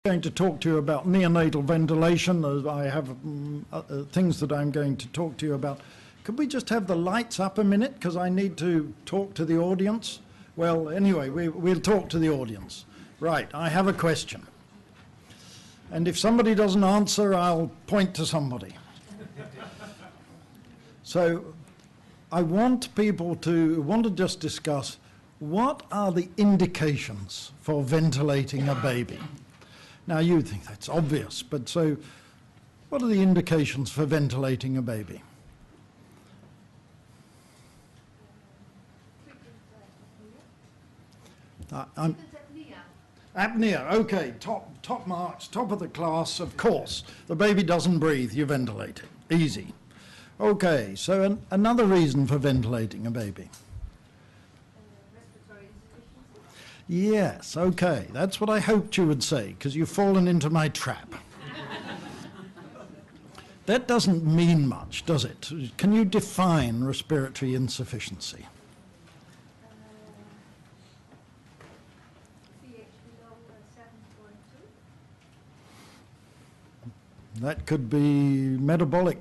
Going to talk to you about neonatal ventilation. I have things that I'm going to talk to you about. Could we just have the lights up a minute, because I need to talk to the audience? Well, anyway, we'll talk to the audience. Right, I have a question. And if somebody doesn't answer, I'll point to somebody. So I want people to just discuss what are the indications for ventilating a baby. Now, you think that's obvious, but so what are the indications for ventilating a baby? Apnea, okay, top marks, top of the class, of course. The baby doesn't breathe, you ventilate it, easy. Okay, so another reason for ventilating a baby. Yes, okay, that's what I hoped you would say, because you've fallen into my trap. That doesn't mean much, does it? Can you define respiratory insufficiency? That could be metabolic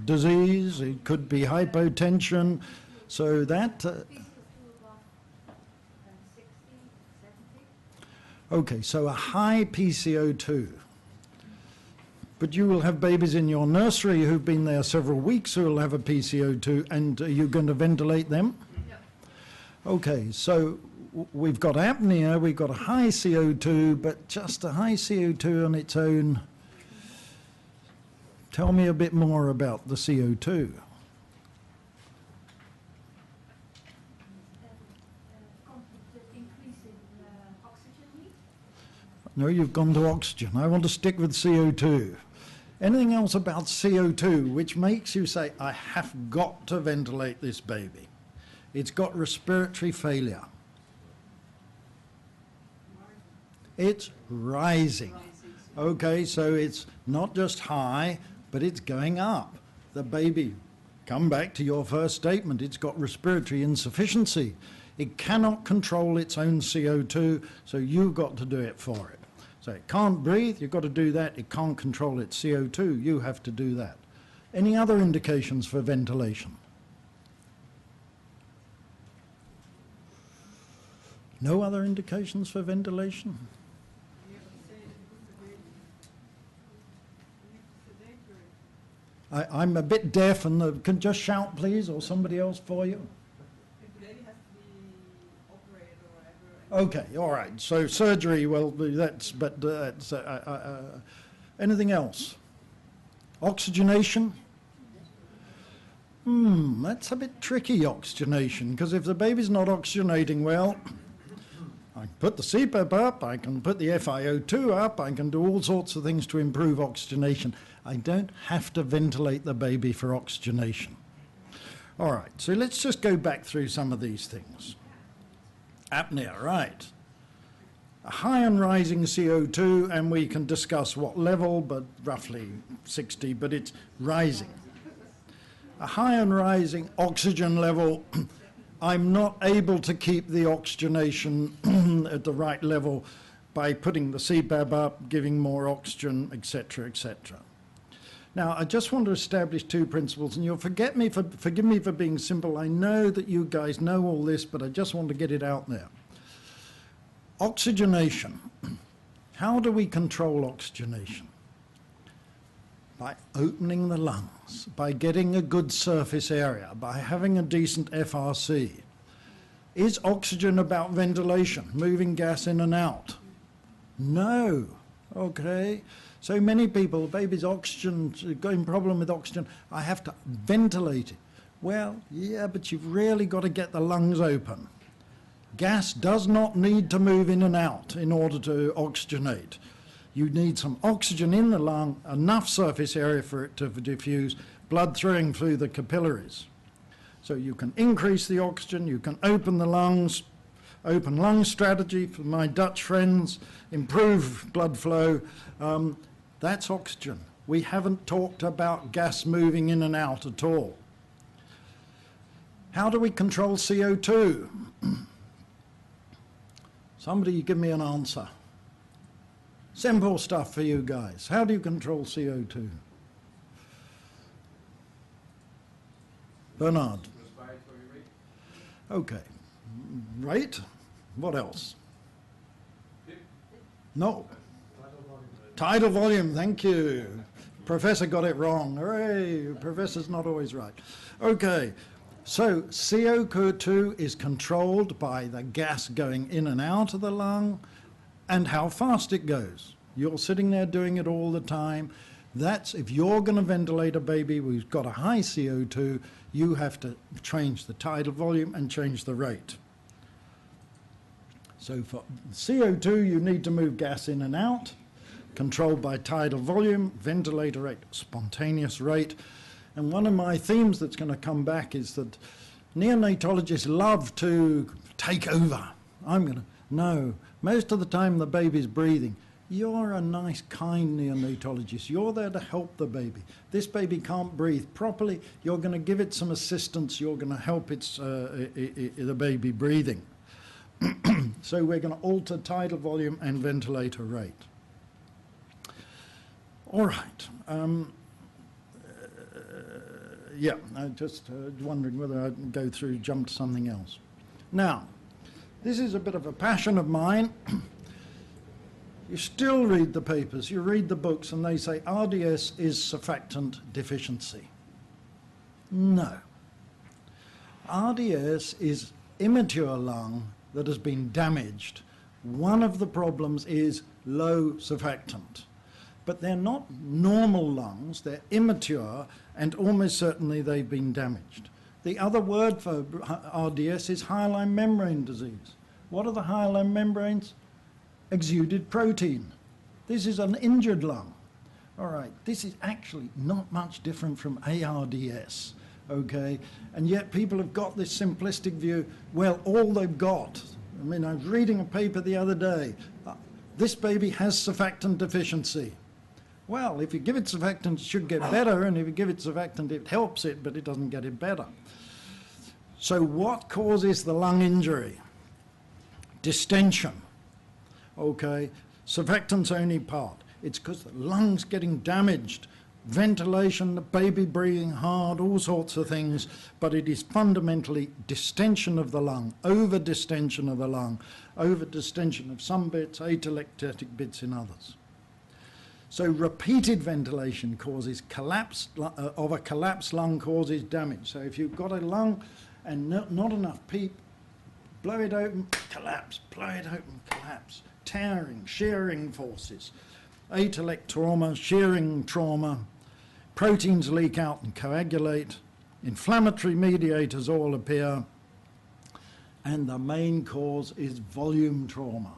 disease, it could be hypotension, so that... Okay, so a high PCO2. But you will have babies in your nursery who've been there several weeks who will have a PCO2, and are you going to ventilate them? No. Okay, so we've got apnea, we've got a high CO2, but just a high CO2 on its own. Tell me a bit more about the CO2. No, you've gone to oxygen. I want to stick with CO2. Anything else about CO2 which makes you say, I have got to ventilate this baby? It's got respiratory failure. It's rising. Okay, so it's not just high, but it's going up. The baby, come back to your first statement, it's got respiratory insufficiency. It cannot control its own CO2, so you've got to do it for it. So it can't breathe, you've got to do that. It can't control its CO2, you have to do that. Any other indications for ventilation? No other indications for ventilation? I'm a bit deaf, and can just shout, please, or somebody else for you? Okay, all right. So surgery, well, that's, but anything else? Oxygenation? That's a bit tricky, oxygenation, because if the baby's not oxygenating well, I can put the CPAP up, I can put the FiO2 up, I can do all sorts of things to improve oxygenation. I don't have to ventilate the baby for oxygenation. All right, so let's just go back through some of these things. Apnea, right. A high and rising CO2, and we can discuss what level, but roughly 60, but it's rising. A high and rising oxygen level, I'm not able to keep the oxygenation at the right level by putting the CPAP up, giving more oxygen, etc., etc. Now, I just want to establish two principles, and you'll forgive me for being simple. I know that you guys know all this, but I just want to get it out there. Oxygenation. How do we control oxygenation? By opening the lungs, by getting a good surface area, by having a decent FRC. Is oxygen about ventilation, moving gas in and out? No. Okay. So many people, baby's oxygen, going problem with oxygen, I have to ventilate it. Well, yeah, but you've really got to get the lungs open. Gas does not need to move in and out in order to oxygenate. You need some oxygen in the lung, enough surface area for it to diffuse, blood through the capillaries. So you can increase the oxygen, you can open the lungs, open lung strategy for my Dutch friends, improve blood flow. That's oxygen. We haven't talked about gas moving in and out at all. How do we control CO2? Somebody give me an answer. Simple stuff for you guys. How do you control CO2? Bernard. Okay. Rate. What else? No. Tidal volume, thank you. Professor got it wrong. Hooray, professor's not always right. Okay, so CO2 is controlled by the gas going in and out of the lung and how fast it goes. You're sitting there doing it all the time. That's, if you're going to ventilate a baby who's got a high CO2, you have to change the tidal volume and change the rate. So for CO2, you need to move gas in and out, controlled by tidal volume, ventilator rate, spontaneous rate. And one of my themes that's going to come back is that neonatologists love to take over. No, most of the time the baby's breathing. You're a nice, kind neonatologist. You're there to help the baby. This baby can't breathe properly. You're going to give it some assistance. You're going to help the baby breathing. So we're going to alter tidal volume and ventilator rate. All right. Yeah, I'm just wondering whether I'd go through, jump to something else. Now, this is a bit of a passion of mine. You still read the papers, you read the books, and they say RDS is surfactant deficiency. No. RDS is immature lung that has been damaged. One of the problems is low surfactant. But they're not normal lungs, they're immature, and almost certainly they've been damaged. The other word for RDS is hyaline membrane disease. What are the hyaline membranes? Exuded protein. This is an injured lung. All right, this is actually not much different from ARDS, okay? And yet people have got this simplistic view, well, all they've got, I mean, I was reading a paper the other day, this baby has surfactant deficiency. Well, if you give it surfactant, it should get better, and if you give it surfactant, it helps it, but it doesn't get it better. So what causes the lung injury? Distension. Okay, surfactant's only part. It's because the lung's getting damaged. Ventilation, the baby breathing hard, all sorts of things, but it is fundamentally distension of the lung, over-distension of the lung, over-distension of some bits, atelectatic bits in others. So repeated ventilation causes collapse, of a collapsed lung causes damage. So if you've got a lung and not enough PEEP, blow it open, collapse, blow it open, collapse. Tearing, shearing forces, atelect trauma, shearing trauma, proteins leak out and coagulate, inflammatory mediators all appear, and the main cause is volume trauma.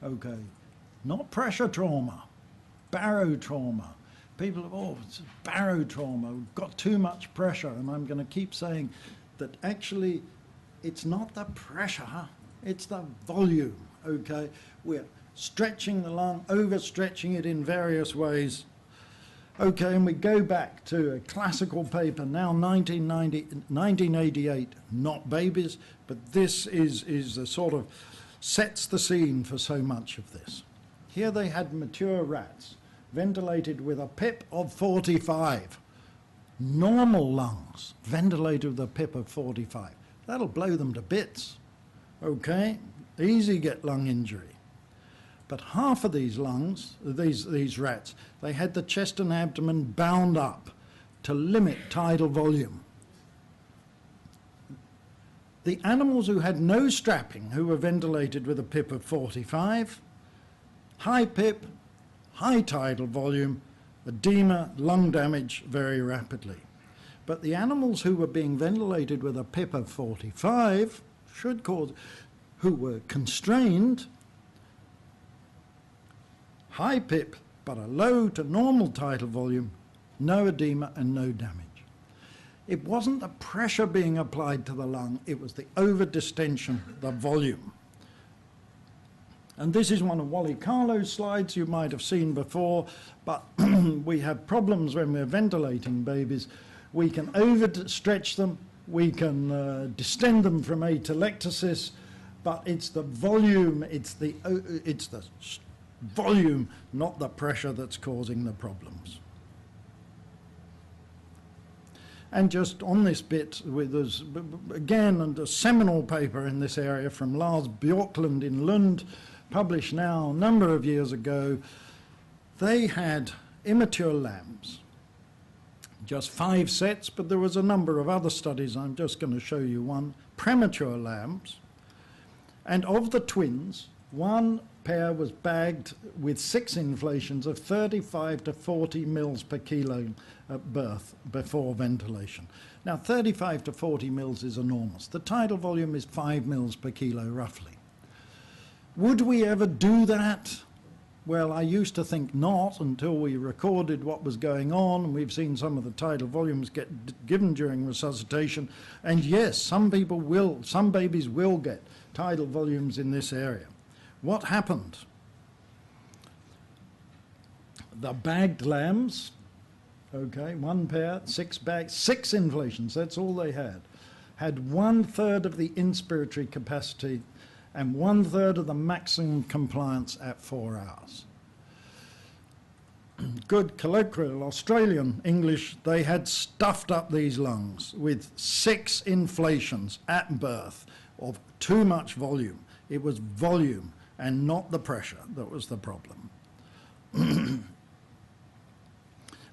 Okay, not pressure trauma, barotrauma. People have, oh, it's barotrauma, we've got too much pressure, and I'm going to keep saying that actually it's not the pressure, it's the volume. Okay, we're stretching the lung, overstretching it in various ways. Okay, and we go back to a classical paper, now 1988, not babies, but this is the sort of sets the scene for so much of this. Here they had mature rats ventilated with a PIP of 45. Normal lungs ventilated with a PIP of 45. That'll blow them to bits, okay? Easy get lung injury. But half of these lungs, these rats, they had the chest and abdomen bound up to limit tidal volume. The animals who had no strapping, who were ventilated with a PIP of 45, high PIP, high tidal volume, edema, lung damage very rapidly. But the animals who were being ventilated with a PIP of 45 should cause, who were constrained, high PIP, but a low to normal tidal volume, no edema and no damage. It wasn't the pressure being applied to the lung, it was the over-distension, the volume. And this is one of Wally Carlo's slides you might have seen before, but we have problems when we're ventilating babies. We can overstretch them, we can distend them from atelectasis, but it's the volume, it's the volume, not the pressure that's causing the problems. And just on this bit, there's again a seminal paper in this area from Lars Björklund in Lund, published now a number of years ago. They had immature lambs, just 5 sets, but there was a number of other studies. I'm just going to show you one. Premature lambs, and of the twins, one pair was bagged with 6 inflations of 35 to 40 mils per kilo at birth before ventilation. Now 35 to 40 mils is enormous. The tidal volume is 5 mils per kilo roughly. Would we ever do that? Well, I used to think not until we recorded what was going on, and we've seen some of the tidal volumes get given during resuscitation. And yes, some babies will get tidal volumes in this area. What happened? The bagged lambs, okay, 1 pair, 6 bags, 6 inflations, that's all they had 1/3 of the inspiratory capacity and 1/3 of the maximum compliance at 4 hours. Good colloquial Australian English, they had stuffed up these lungs with 6 inflations at birth of too much volume. It was volume and not the pressure that was the problem.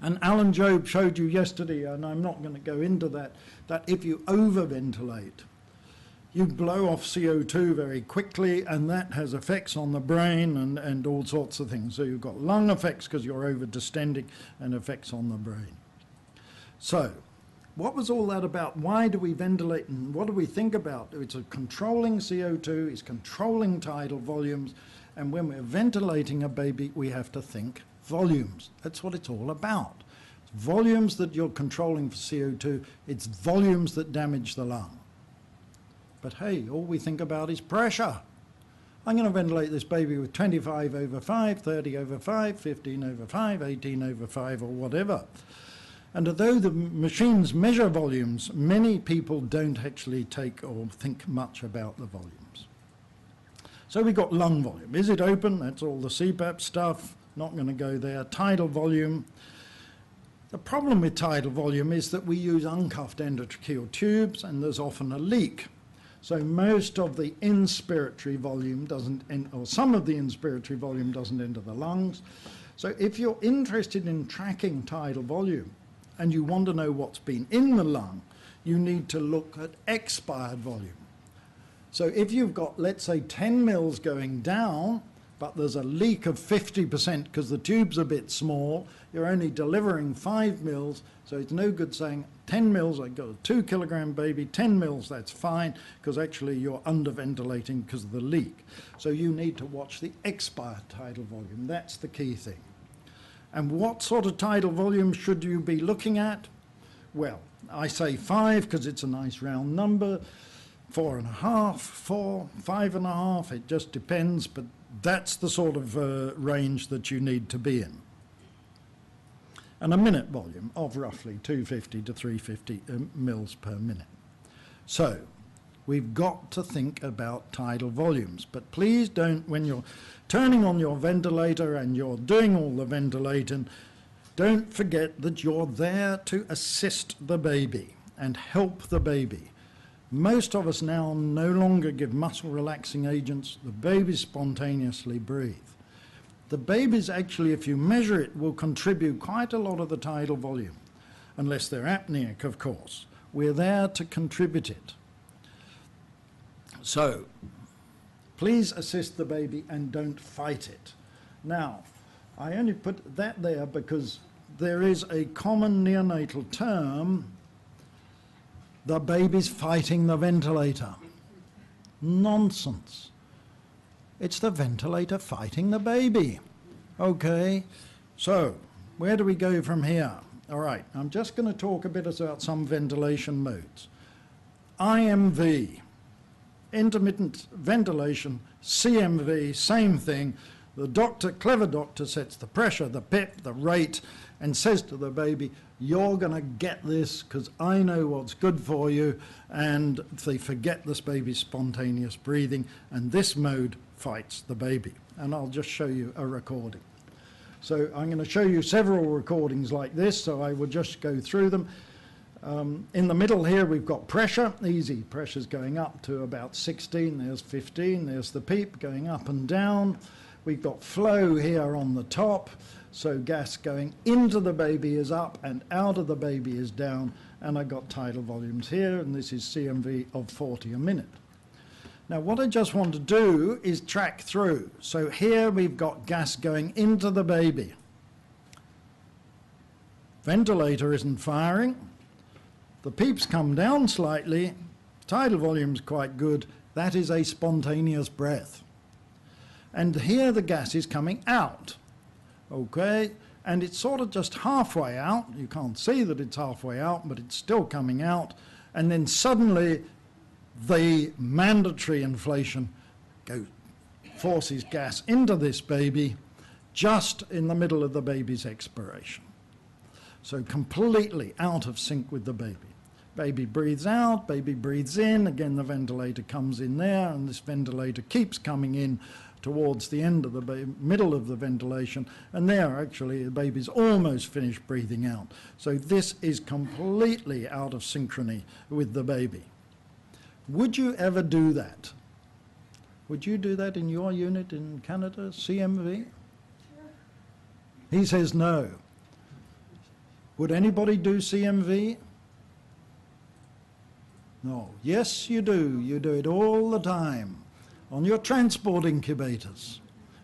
And Alan Jobe showed you yesterday, and I'm not going to go into that, that if you overventilate, you blow off CO2 very quickly, and that has effects on the brain and all sorts of things. So you've got lung effects because you're over-distending, and effects on the brain. So what was all that about? Why do we ventilate, and what do we think about? It's controlling CO2, it's controlling tidal volumes, and when we're ventilating a baby, we have to think volumes. That's what it's all about. It's volumes that you're controlling for CO2, it's volumes that damage the lung. But hey, all we think about is pressure. I'm going to ventilate this baby with 25/5, 30/5, 15/5, 18/5, or whatever. And although the machines measure volumes, many people don't actually take or think much about the volumes. So we've got lung volume. Is it open? That's all the CPAP stuff. Not going to go there. Tidal volume. The problem with tidal volume is that we use uncuffed endotracheal tubes, and there's often a leak. So most of the inspiratory volume doesn't, or some of the inspiratory volume doesn't enter the lungs. So if you're interested in tracking tidal volume, and you want to know what's been in the lung, you need to look at expired volume. So if you've got, let's say, 10 mils going down, but there's a leak of 50% because the tube's a bit small, you're only delivering 5 mils, so it's no good saying 10 mils, I've got a 2 kilogram baby, 10 mils, that's fine, because actually you're underventilating because of the leak. So you need to watch the expired tidal volume. That's the key thing. And what sort of tidal volume should you be looking at? Well, I say 5 because it's a nice round number, 4.5, 4, 5.5, it just depends, but that's the sort of range that you need to be in. And a minute volume of roughly 250 to 350 mils per minute. So we've got to think about tidal volumes, but please don't, when you're turning on your ventilator and you're doing all the ventilating, don't forget that you're there to assist the baby and help the baby. Most of us now no longer give muscle relaxing agents. The babies spontaneously breathe. The babies actually, if you measure it, will contribute quite a lot of the tidal volume, unless they're apneic, of course. We're there to contribute it. So please assist the baby and don't fight it. Now, I only put that there because there is a common neonatal term, the baby's fighting the ventilator. Nonsense. It's the ventilator fighting the baby. Okay, so where do we go from here? All right, I'm just going to talk a bit about some ventilation modes. IMV, intermittent ventilation, CMV, same thing. The doctor, clever doctor, sets the pressure, the PEP, the rate, and says to the baby, you're going to get this because I know what's good for you, and they forget this baby's spontaneous breathing, and this mode fights the baby. And I'll just show you a recording. So I'm going to show you several recordings like this, so I will just go through them. In the middle here we've got pressure, easy, pressure's going up to about 16, there's 15, there's the PEEP going up and down. We've got flow here on the top, so gas going into the baby is up and out of the baby is down, and I've got tidal volumes here, and this is CMV of 40 a minute. Now what I just want to do is track through. So here we've got gas going into the baby. Ventilator isn't firing. The PEEP's come down slightly. Tidal volume's quite good. That is a spontaneous breath. And here the gas is coming out. Okay, and it's sort of just halfway out. You can't see that it's halfway out, but it's still coming out. And then suddenly the mandatory inflation forces gas into this baby just in the middle of the baby's expiration. So completely out of sync with the baby. Baby breathes out, baby breathes in, again the ventilator comes in there, and this ventilator keeps coming in towards the end of the middle of the ventilation, and there actually the baby's almost finished breathing out. So this is completely out of synchrony with the baby. Would you ever do that? Would you do that in your unit in Canada, CMV? Sure. He says no. Would anybody do CMV? No. Yes, you do. You do it all the time on your transport incubators.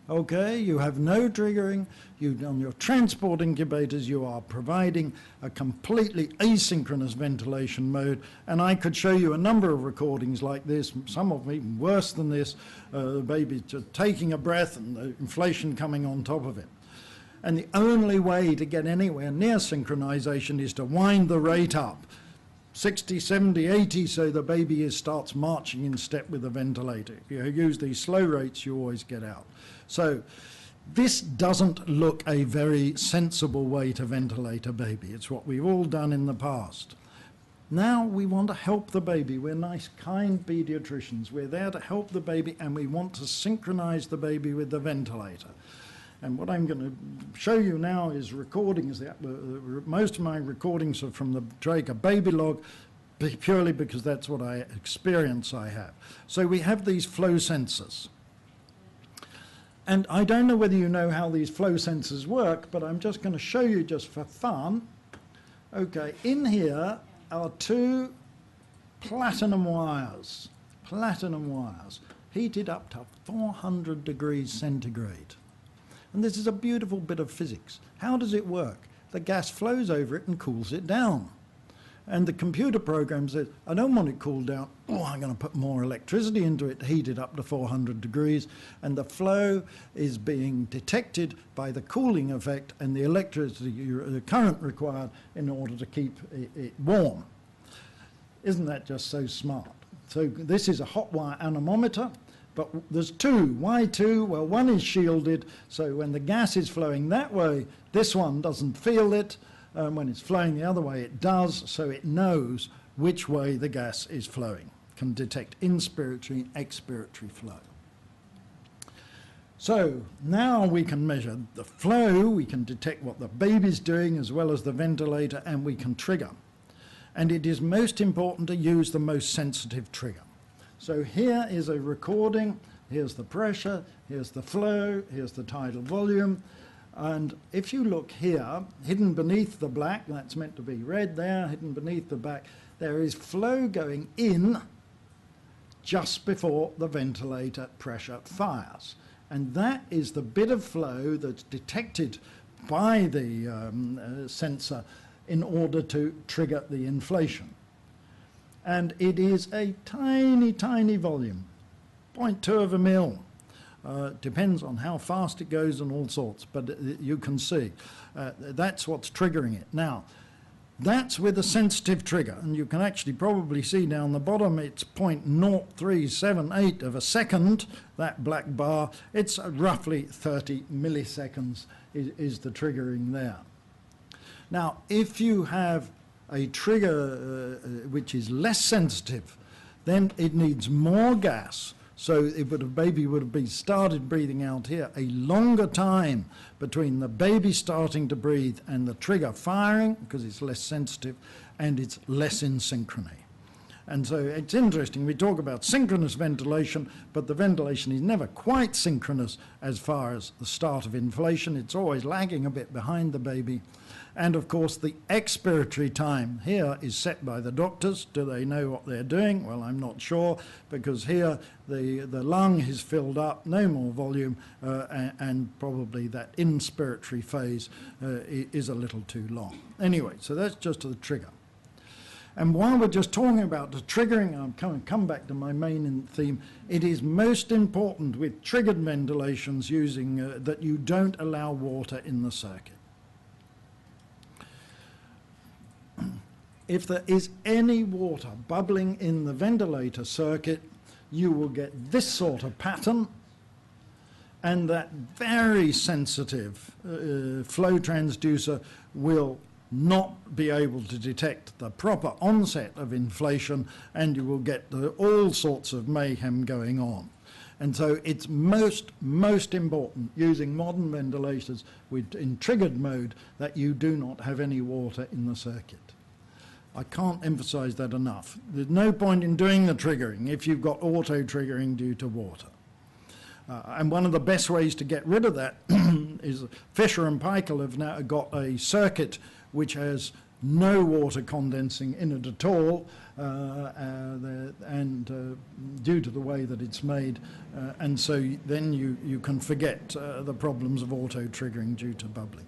Okay, you have no triggering. On your transport incubators, you are providing a completely asynchronous ventilation mode, and I could show you a number of recordings like this, some of them even worse than this, the baby just taking a breath and the inflation coming on top of it. And the only way to get anywhere near synchronization is to wind the rate up 60, 70, 80, so the baby starts marching in step with the ventilator. If you use these slow rates, you always get out. So this doesn't look a very sensible way to ventilate a baby. It's what we've all done in the past. Now we want to help the baby. We're nice, kind pediatricians. We're there to help the baby, and we want to synchronize the baby with the ventilator. And what I'm going to show you now is recordings. Most of my recordings are from the Draker baby log, purely because that's what experience I have. So we have these flow sensors. And I don't know whether you know how these flow sensors work, but I'm just going to show you just for fun. Okay, in here are two platinum wires, heated up to 400 degrees centigrade. And this is a beautiful bit of physics. How does it work? The gas flows over it and cools it down. And the computer program says, I don't want it cooled down. Oh, I'm going to put more electricity into it, heat it up to 400 degrees. And the flow is being detected by the cooling effect and the electricity, the current required in order to keep it warm. Isn't that just so smart? So this is a hot wire anemometer. But there's two. Why two? Well, one is shielded, so when the gas is flowing that way, this one doesn't feel it. When it's flowing the other way, it does, so it knows which way the gas is flowing. Can detect inspiratory and expiratory flow. So now we can measure the flow, we can detect what the baby's doing as well as the ventilator, and we can trigger. And it is most important to use the most sensitive trigger. So here is a recording, here's the pressure, here's the flow, here's the tidal volume, and if you look here, hidden beneath the black, that's meant to be red there, hidden beneath the black, there is flow going in just before the ventilator pressure fires. And that is the bit of flow that's detected by the sensor in order to trigger the inflation. And it is a tiny, tiny volume, 0.2 of a mil. Depends on how fast it goes and all sorts, but you can see that's what's triggering it. Now, that's with a sensitive trigger, and you can actually probably see down the bottom it's 0.0378 of a second, that black bar. It's roughly 30 milliseconds is the triggering there. Now, if you have a trigger which is less sensitive, then it needs more gas So baby would have been started breathing out here a longer time between the baby starting to breathe and the trigger firing, because it's less sensitive and it's less in synchrony. And so it's interesting, we talk about synchronous ventilation, but the ventilation is never quite synchronous as far as the start of inflation. It's always lagging a bit behind the baby. And of course, the expiratory time here is set by the doctors. Do they know what they're doing? Well, I'm not sure, because here the lung is filled up, no more volume, and probably that inspiratory phase is a little too long. Anyway, so that's just the trigger. And while we're just talking about the triggering, I'll come back to my main theme. It is most important with triggered ventilations using that you don't allow water in the circuit. If there is any water bubbling in the ventilator circuit, you will get this sort of pattern, and that very sensitive flow transducer will not be able to detect the proper onset of inflation, and you will get all sorts of mayhem going on. And so it's most important using modern ventilators in triggered mode that you do not have any water in the circuit. I can't emphasize that enough. There's no point in doing the triggering if you've got auto-triggering due to water. And one of the best ways to get rid of that is Fisher and Paykel have now got a circuit which has no water condensing in it at all, and due to the way that it's made, and so then you can forget the problems of auto-triggering due to bubbling.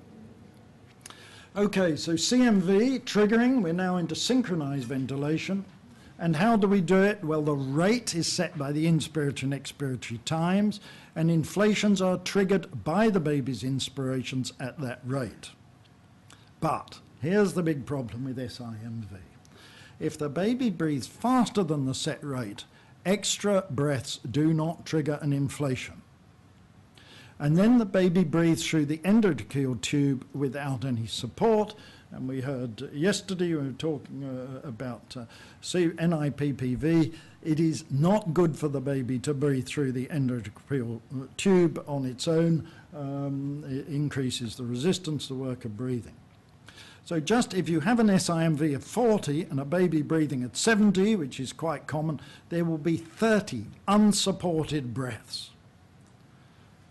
Okay, so CMV, triggering, we're now into synchronized ventilation. And how do we do it? Well, the rate is set by the inspiratory and expiratory times, and inflations are triggered by the baby's inspirations at that rate. But here's the big problem with SIMV. If the baby breathes faster than the set rate, extra breaths do not trigger an inflation. And then the baby breathes through the endotracheal tube without any support. And we heard yesterday, we were talking about NIPPV. It is not good for the baby to breathe through the endotracheal tube on its own. It increases the resistance, the work of breathing. So just if you have an SIMV of 40 and a baby breathing at 70, which is quite common, there will be 30 unsupported breaths.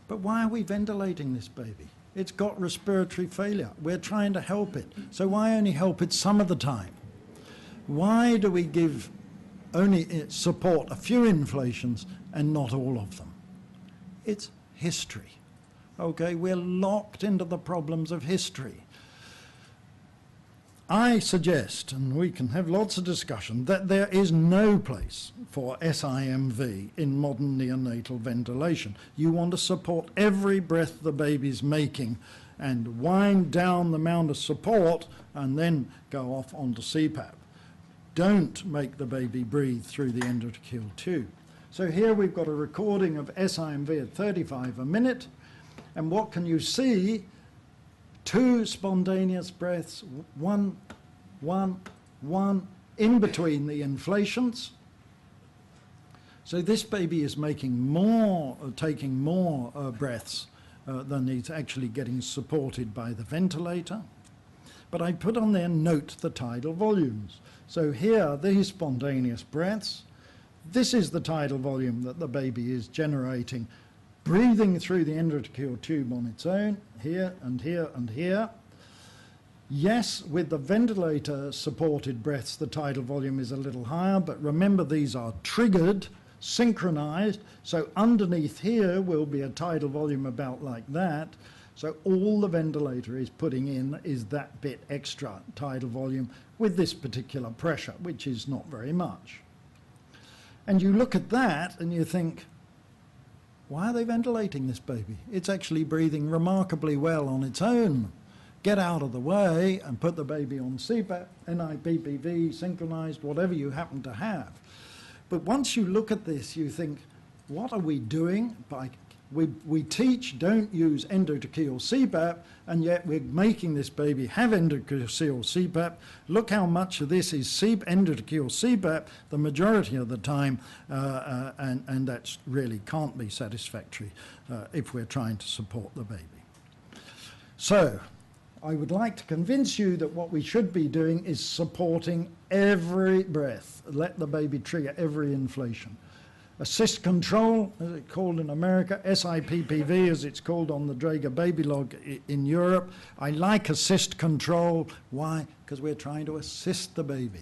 But why are we ventilating this baby? It's got respiratory failure. We're trying to help it. So why only help it some of the time? Why do we give only support a few inflations and not all of them? It's history. Okay, we're locked into the problems of history. I suggest, and we can have lots of discussion, that there is no place for SIMV in modern neonatal ventilation. You want to support every breath the baby's making and wind down the amount of support and then go off onto CPAP. Don't make the baby breathe through the endotracheal tube. So here we've got a recording of SIMV at 35 a minute, and what can you see? 2 spontaneous breaths, one, in between the inflations. So this baby is making more, taking more breaths than he's actually getting supported by the ventilator. But I put on there, note the tidal volumes. So here, these spontaneous breaths. This is the tidal volume that the baby is generating, breathing through the endotracheal tube on its own, here and here and here. Yes, with the ventilator-supported breaths, the tidal volume is a little higher, but remember these are triggered, synchronized, so underneath here will be a tidal volume about like that. So all the ventilator is putting in is that bit extra tidal volume with this particular pressure, which is not very much. And you look at that and you think, why are they ventilating this baby? It's actually breathing remarkably well on its own. Get out of the way and put the baby on CPAP, NIPPV, synchronized, whatever you happen to have. But once you look at this, you think, what are we doing by We teach don't use endotracheal CPAP, and yet we're making this baby have endotracheal CPAP. Look how much of this is endotracheal CPAP the majority of the time, and that really can't be satisfactory if we're trying to support the baby. So I would like to convince you that what we should be doing is supporting every breath. Let the baby trigger every inflation. Assist control, as it's called in America, SIPPV as it's called on the Draeger baby log in Europe. I like assist control. Why? Because we're trying to assist the baby.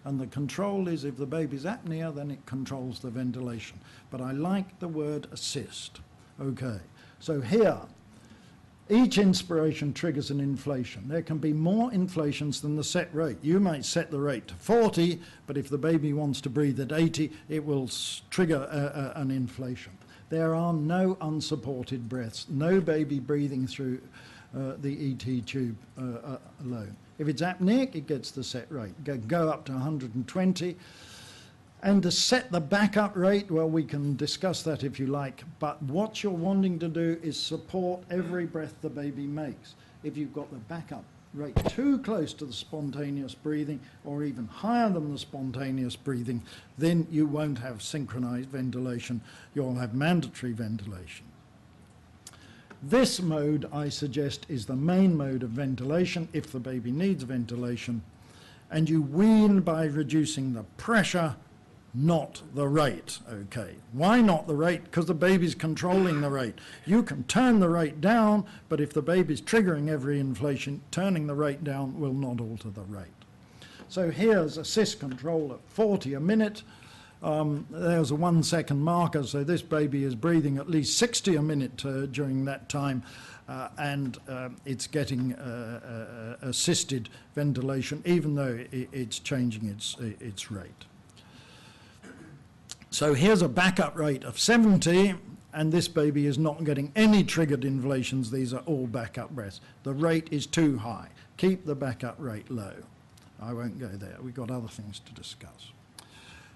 And the control is if the baby's apnea, then it controls the ventilation. But I like the word assist. Okay, so here, each inspiration triggers an inflation. There can be more inflations than the set rate. You might set the rate to 40, but if the baby wants to breathe at 80, it will trigger an inflation. There are no unsupported breaths, no baby breathing through the ET tube alone. If it's apneic, it gets the set rate. Go up to 120. And to set the backup rate, well, we can discuss that if you like, but what you're wanting to do is support every breath the baby makes. If you've got the backup rate too close to the spontaneous breathing or even higher than the spontaneous breathing, then you won't have synchronized ventilation, you'll have mandatory ventilation. This mode, I suggest, is the main mode of ventilation if the baby needs ventilation, and you wean by reducing the pressure, not the rate. Okay, why not the rate? Because the baby's controlling the rate. You can turn the rate down, but if the baby's triggering every inflation, turning the rate down will not alter the rate. So here's assist control at 40 a minute. There's a 1 second marker, so this baby is breathing at least 60 a minute during that time, and it's getting assisted ventilation, even though it's changing its rate. So here's a backup rate of 70, and this baby is not getting any triggered inflations. These are all backup breaths. The rate is too high. Keep the backup rate low. I won't go there. We've got other things to discuss.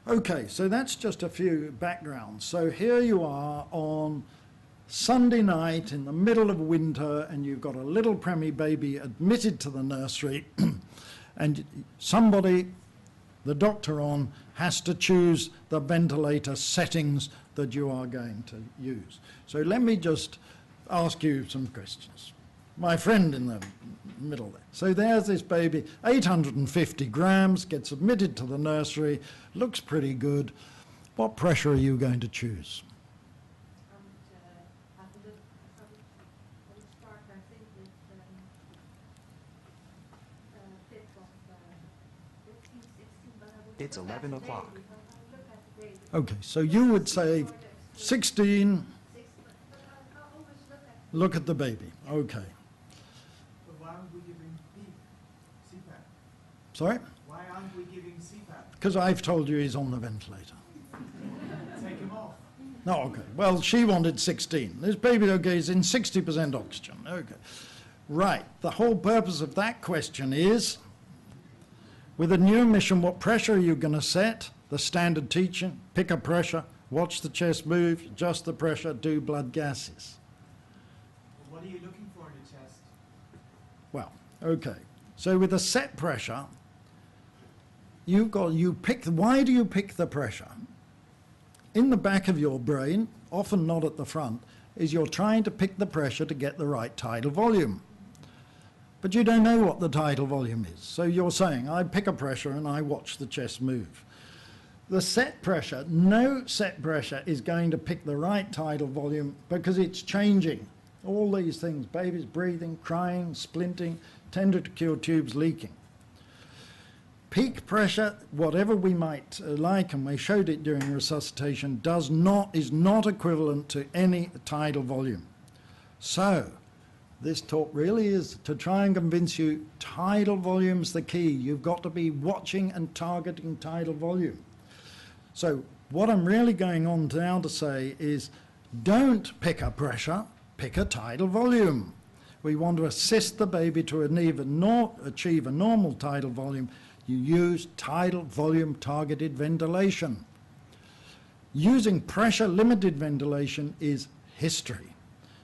Okay, so that's just a few backgrounds. So here you are on Sunday night in the middle of winter, and you've got a little preemie baby admitted to the nursery, and somebody, the doctor on, has to choose the ventilator settings that you are going to use. So let me just ask you some questions. My friend in the middle there. So there's this baby, 850 grams, gets admitted to the nursery, looks pretty good. What pressure are you going to choose? It's 11 o'clock. Okay, so you would say 16, look at the baby. Okay. But why aren't we giving CPAP? Sorry? Why aren't we giving CPAP? Because I've told you he's on the ventilator. Take him off. No, okay. Well, she wanted 16. This baby, okay, is in 60% oxygen. Okay. Right. The whole purpose of that question is, with a new mission, what pressure are you going to set? The standard teaching, pick a pressure, watch the chest move, adjust the pressure, do blood gases. What are you looking for in the chest? Well, okay. So with a set pressure, why do you pick the pressure? In the back of your brain, often not at the front, is you're trying to pick the pressure to get the right tidal volume. But you don't know what the tidal volume is. So you're saying, I pick a pressure and I watch the chest move. The set pressure, no set pressure is going to pick the right tidal volume because it's changing. All these things, babies breathing, crying, splinting, endotracheal tubes leaking. Peak pressure, whatever we might like, and we showed it during resuscitation, is not equivalent to any tidal volume. So, this talk really is to try and convince you tidal volume's the key. You've got to be watching and targeting tidal volume. So what I'm really going on now to say is don't pick a pressure, pick a tidal volume. We want to assist the baby to achieve a normal tidal volume. You use tidal volume targeted ventilation. Using pressure limited ventilation is history.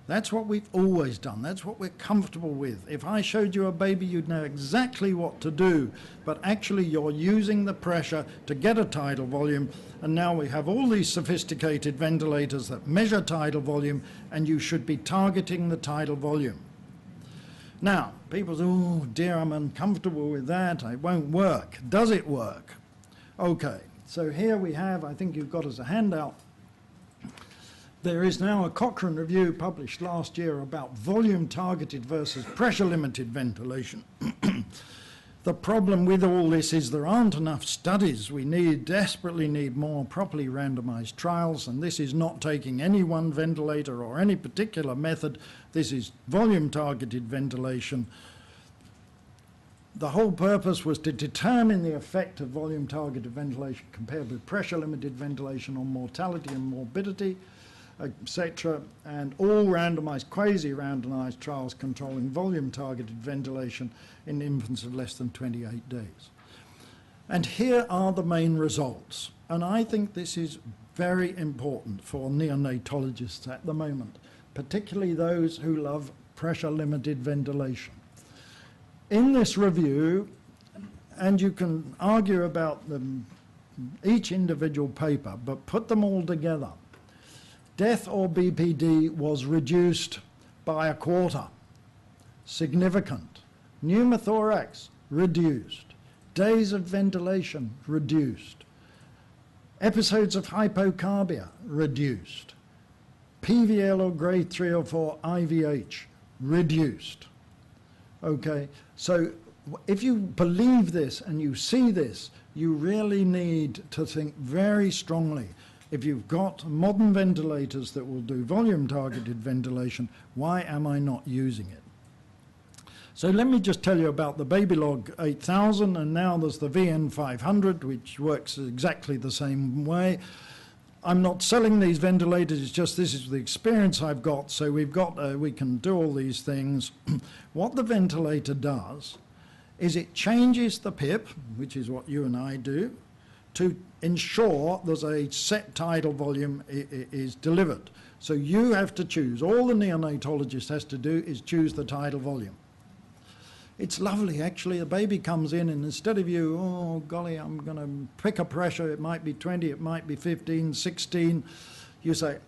That's what we've always done. That's what we're comfortable with. If I showed you a baby, you'd know exactly what to do. But actually, you're using the pressure to get a tidal volume. And now we have all these sophisticated ventilators that measure tidal volume, and you should be targeting the tidal volume. Now, people say, oh dear, I'm uncomfortable with that. It won't work. Does it work? Okay, so here we have, I think you've got as a handout, there is now a Cochrane review published last year about volume-targeted versus pressure-limited ventilation. The problem with all this is there aren't enough studies. We desperately need more properly randomized trials, and this is not taking any one ventilator or any particular method. This is volume-targeted ventilation. The whole purpose was to determine the effect of volume-targeted ventilation compared with pressure-limited ventilation on mortality and morbidity, etc., and all randomized, quasi-randomized trials controlling volume-targeted ventilation in infants of less than 28 days. And here are the main results. And I think this is very important for neonatologists at the moment, particularly those who love pressure-limited ventilation. In this review, and you can argue about each individual paper, but put them all together, death or BPD was reduced by 1/4. Significant. Pneumothorax, reduced. Days of ventilation, reduced. Episodes of hypocarbia, reduced. PVL or grade 3 or 4 IVH, reduced. Okay, so if you believe this and you see this, you really need to think very strongly. If you've got modern ventilators that will do volume-targeted ventilation, why am I not using it? So let me just tell you about the Babylog 8000, and now there's the VN500, which works exactly the same way. I'm not selling these ventilators, it's just this is the experience I've got, so we can do all these things. What the ventilator does is it changes the PIP, which is what you and I do, to ensure there's a set tidal volume is delivered. So you have to choose. All the neonatologist has to do is choose the tidal volume. It's lovely, actually. The baby comes in, and instead of you, oh, golly, I'm going to pick a pressure, it might be 20, it might be 15, 16, you say,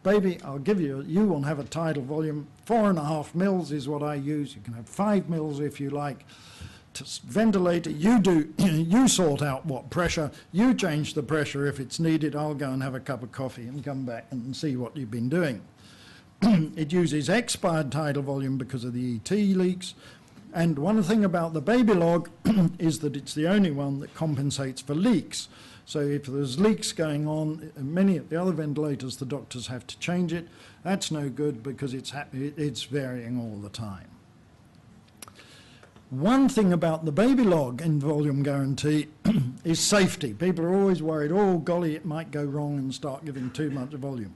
baby, I'll give you, you will have a tidal volume. 4.5 mils is what I use. You can have 5 mils if you like. To ventilate it, you do, you sort out what pressure, you change the pressure if it's needed. I'll go and have a cup of coffee and come back and see what you've been doing. It uses expired tidal volume because of the ET leaks. And one thing about the Babylog is that it's the only one that compensates for leaks. So if there's leaks going on, many of the other ventilators, the doctors have to change it. That's no good because it's varying all the time. One thing about the Babylog in volume guarantee is safety. People are always worried, oh golly, it might go wrong and start giving too much volume.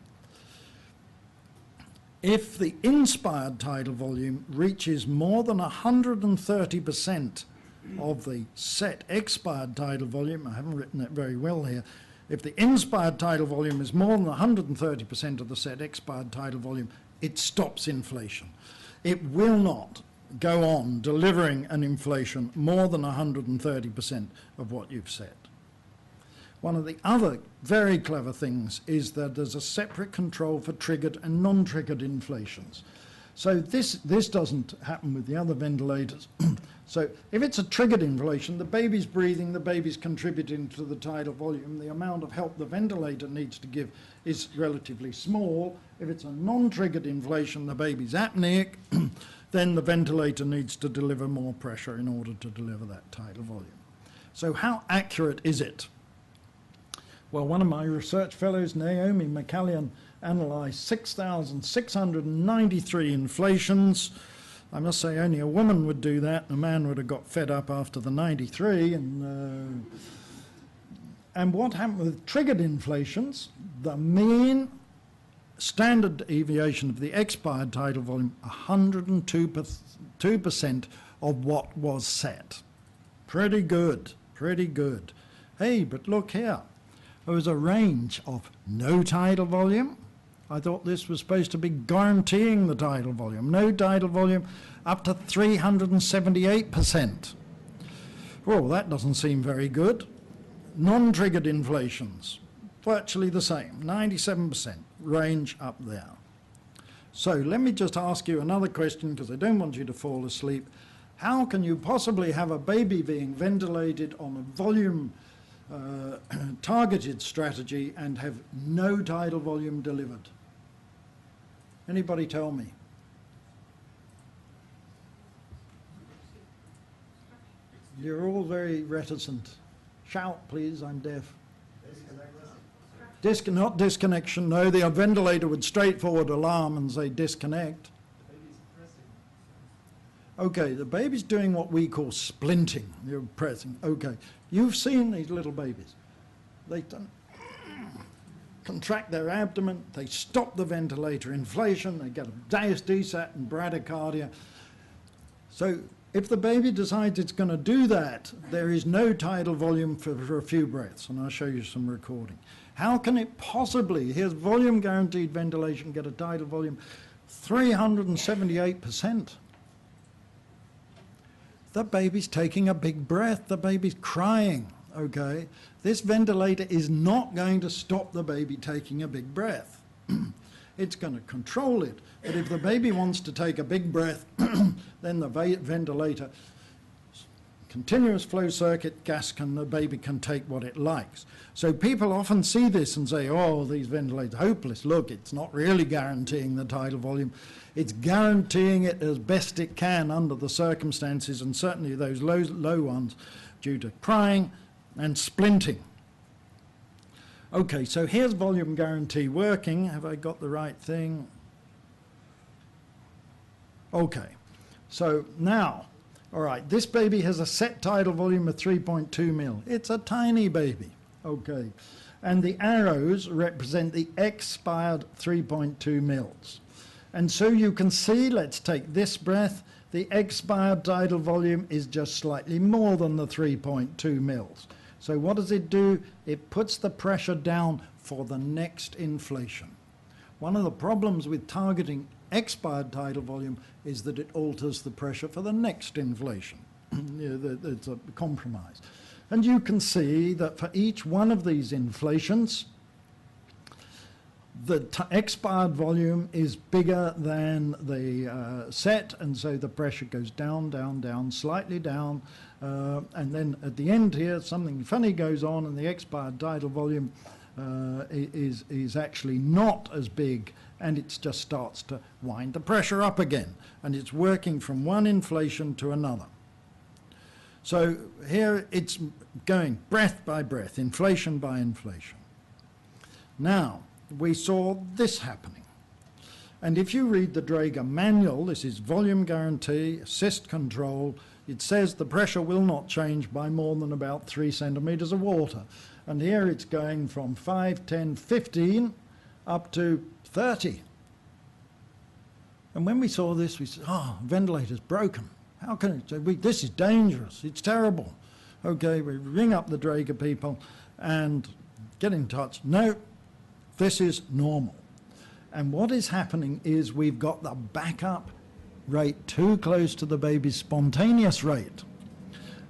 If the inspired tidal volume reaches more than 130% of the set expired tidal volume, I haven't written it very well here, if the inspired tidal volume is more than 130% of the set expired tidal volume, it stops inflation. It will not go on delivering an inflation more than 130% of what you've set. One of the other very clever things is that there's a separate control for triggered and non-triggered inflations. So this doesn't happen with the other ventilators. So if it's a triggered inflation, the baby's breathing, the baby's contributing to the tidal volume, the amount of help the ventilator needs to give is relatively small. If it's a non-triggered inflation, the baby's apneic, then the ventilator needs to deliver more pressure in order to deliver that tidal volume. So how accurate is it? Well, one of my research fellows, Naomi McCallion, analysed 6,693 inflations. I must say only a woman would do that. A man would have got fed up after the 93. And what happened with triggered inflations? The mean standard deviation of the expired tidal volume, 102% of what was set. Pretty good, pretty good. Hey, but look here. There was a range of no tidal volume, I thought this was supposed to be guaranteeing the tidal volume. No tidal volume up to 378%. Well, that doesn't seem very good. Non-triggered inflations, virtually the same, 97%, range up there. So let me just ask you another question, because I don't want you to fall asleep. How can you possibly have a baby being ventilated on a volume targeted strategy and have no tidal volume delivered? Anybody tell me? You're all very reticent. Shout, please, I'm deaf. Not disconnection, no, the ventilator would straightforward alarm and say disconnect. Okay, the baby's doing what we call splinting. You're pressing. Okay, you've seen these little babies. They contract their abdomen, they stop the ventilator inflation, they get a desat and bradycardia. So if the baby decides it's going to do that, there is no tidal volume for a few breaths, and I'll show you some recording. How can it possibly, here's volume guaranteed ventilation, get a tidal volume 378%? The baby's taking a big breath, the baby's crying, okay? This ventilator is not going to stop the baby taking a big breath. It's going to control it. But if the baby wants to take a big breath, then the ventilator, continuous flow circuit, the baby can take what it likes. So people often see this and say, oh, these ventilators are hopeless. Look, it's not really guaranteeing the tidal volume. It's guaranteeing it as best it can under the circumstances, and certainly those low ones due to crying and splinting. Okay, so here's volume guarantee working. Have I got the right thing? Okay, so now, all right, this baby has a set tidal volume of 3.2 mil. It's a tiny baby, okay. And the arrows represent the expired 3.2 mils. And so you can see, let's take this breath, the expired tidal volume is just slightly more than the 3.2 mils. So what does it do? It puts the pressure down for the next inflation. One of the problems with targeting expired tidal volume is that it alters the pressure for the next inflation. It's a compromise. And you can see that for each one of these inflations, the expired volume is bigger than the set, and so the pressure goes down, down, down, slightly down, and then at the end here something funny goes on and the expired tidal volume is actually not as big, and it just starts to wind the pressure up again, and it's working from one inflation to another. So here it's going breath by breath, inflation by inflation. Now, we saw this happening. And if you read the Draeger manual, this is volume guarantee, assist control, it says the pressure will not change by more than about 3 centimeters of water. And here it's going from 5, 10, 15 up to 30. And when we saw this, we said, oh, ventilator's broken. How can it? This is dangerous. It's terrible. Okay, we ring up the Draeger people and get in touch. No, this is normal. And what is happening is we've got the backup rate too close to the baby's spontaneous rate.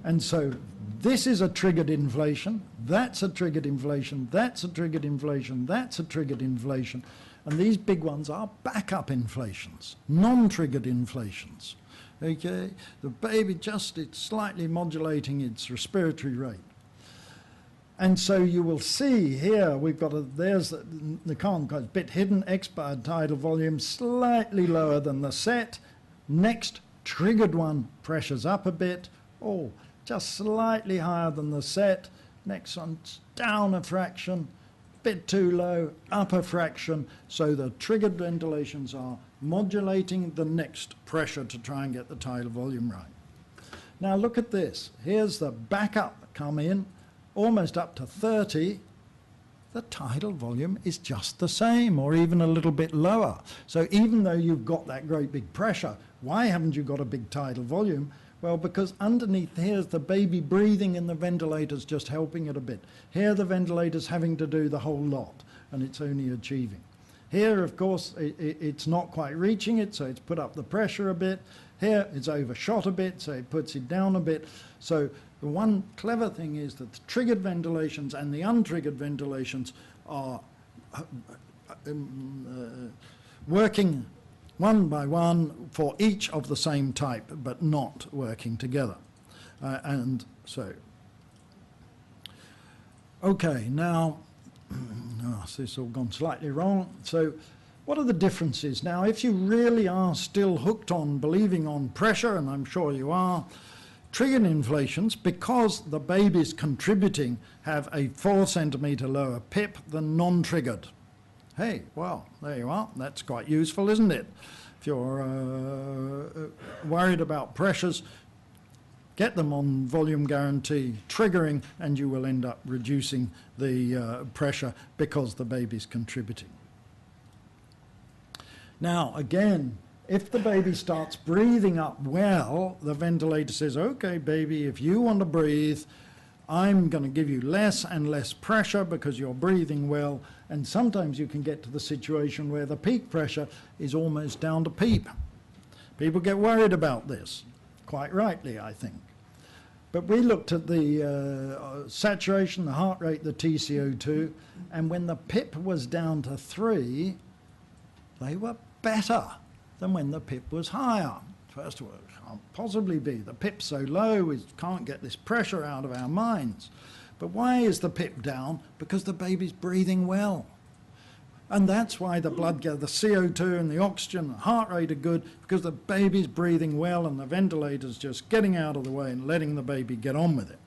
And so this is a triggered inflation, that's a triggered inflation, that's a triggered inflation, that's a triggered inflation. And these big ones are backup inflations, non-triggered inflations. Okay, the baby just, it's slightly modulating its respiratory rate. And so you will see here, we've got there's the can't bit hidden, expired tidal volume, slightly lower than the set. Next triggered one, pressures up a bit. Oh, just slightly higher than the set. Next one's down a fraction, bit too low, up a fraction. So the triggered ventilations are modulating the next pressure to try and get the tidal volume right. Now look at this. Here's the backup come in, almost up to 30, the tidal volume is just the same or even a little bit lower. So even though you've got that great big pressure, why haven't you got a big tidal volume? Well, because underneath here's the baby breathing and the ventilator's just helping it a bit. Here the ventilator's having to do the whole lot, and it's only achieving. Here, of course, it's not quite reaching it, so it's put up the pressure a bit. Here, it's overshot a bit, so it puts it down a bit. So the one clever thing is that the triggered ventilations and the untriggered ventilations are working one by one for each of the same type, but not working together. And so, okay, now, so it's all gone slightly wrong. So what are the differences? Now, if you really are still hooked on believing on pressure, and I'm sure you are, triggered inflations, because the baby's contributing, have a 4 centimetre lower pip than non-triggered. Hey, well, there you are. That's quite useful, isn't it? If you're worried about pressures, get them on volume guarantee triggering, and you will end up reducing the pressure because the baby's contributing. Now, again, if the baby starts breathing up well, the ventilator says, okay, baby, if you want to breathe, I'm going to give you less and less pressure because you're breathing well. And sometimes you can get to the situation where the peak pressure is almost down to PEEP. People get worried about this, quite rightly, I think. But we looked at the saturation, the heart rate, the TCO2, and when the PIP was down to 3, they were better than when the PIP was higher. First of all, it can't possibly be. The PIP's so low, we can't get this pressure out of our minds. But why is the PIP down? Because the baby's breathing well. And that's why the blood gas, the CO2 and the oxygen, the heart rate are good, because the baby's breathing well and the ventilator's just getting out of the way and letting the baby get on with it.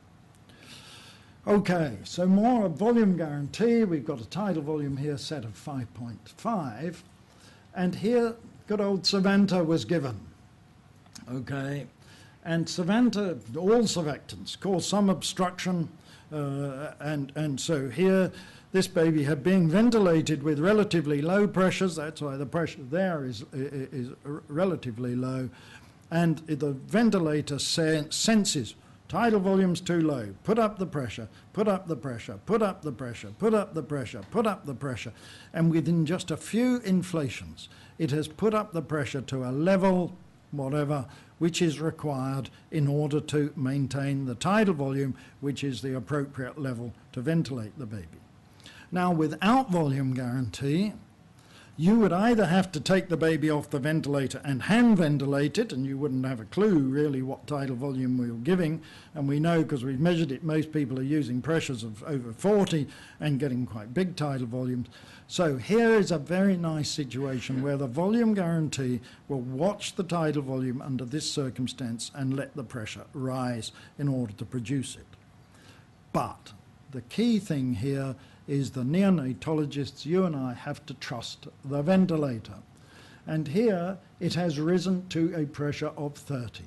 Okay, so more of volume guarantee. We've got a tidal volume here set of 5.5. And here, good old Savanta was given. Okay, and Savanta, all surfactants, cause some obstruction, and so here, this baby had been ventilated with relatively low pressures. That's why the pressure there is relatively low. And the ventilator senses tidal volume's too low. Put up the pressure, put up the pressure, put up the pressure, put up the pressure, put up the pressure. And within just a few inflations, it has put up the pressure to a level, whatever, which is required in order to maintain the tidal volume, which is the appropriate level to ventilate the baby. Now, without volume guarantee, you would either have to take the baby off the ventilator and hand ventilate it, and you wouldn't have a clue really what tidal volume we were giving, and we know because we've measured it, most people are using pressures of over 40 and getting quite big tidal volumes. So here is a very nice situation where the volume guarantee will watch the tidal volume under this circumstance and let the pressure rise in order to produce it. But the key thing here is the neonatologists, you and I, have to trust the ventilator. And here it has risen to a pressure of 30.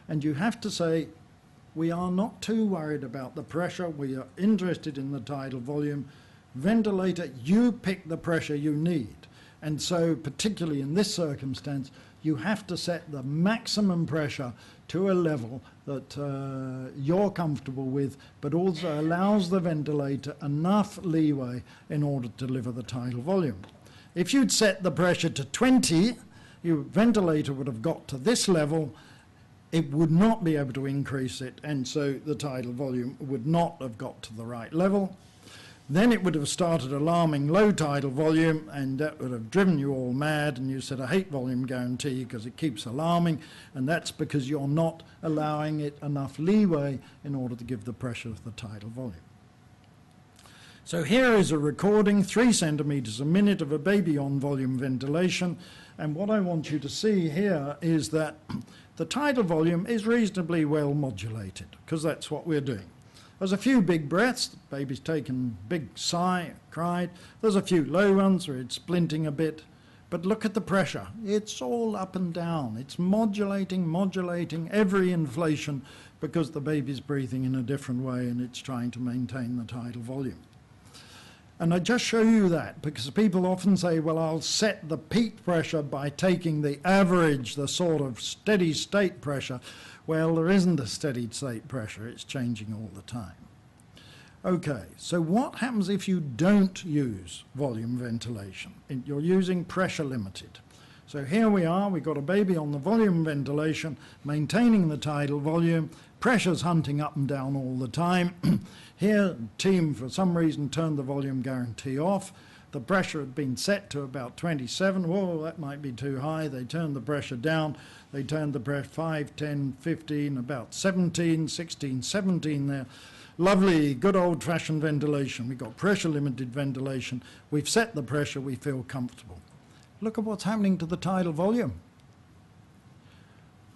And you have to say, we are not too worried about the pressure, we are interested in the tidal volume. Ventilator, you pick the pressure you need. And so, particularly in this circumstance, you have to set the maximum pressure to a level that you're comfortable with, but also allows the ventilator enough leeway in order to deliver the tidal volume. If you'd set the pressure to 20, your ventilator would have got to this level, it would not be able to increase it, and so the tidal volume would not have got to the right level. Then it would have started alarming low tidal volume, and that would have driven you all mad, and you said, I hate volume guarantee because it keeps alarming, and that's because you're not allowing it enough leeway in order to give the pressure of the tidal volume. So here is a recording, 3 centimetres a minute of a baby on volume ventilation, and what I want you to see here is that the tidal volume is reasonably well modulated, because that's what we're doing. There's a few big breaths, the baby's taken a big sigh, cried. There's a few low ones where it's splinting a bit. But look at the pressure. It's all up and down. It's modulating every inflation because the baby's breathing in a different way and it's trying to maintain the tidal volume. And I just show you that because people often say, well, I'll set the peak pressure by taking the average, the sort of steady state pressure. Well, there isn't a steady state pressure, it's changing all the time. Okay, so what happens if you don't use volume ventilation? You're using pressure limited. So here we are, we've got a baby on the volume ventilation, maintaining the tidal volume, pressure's hunting up and down all the time. Here, team for some reason turned the volume guarantee off. The pressure had been set to about 27. Whoa, that might be too high. They turned the pressure down. They turned the pressure 5, 10, 15, about 17, 16, 17 there. Lovely, good old-fashioned ventilation. We've got pressure-limited ventilation. We've set the pressure. We feel comfortable. Look at what's happening to the tidal volume.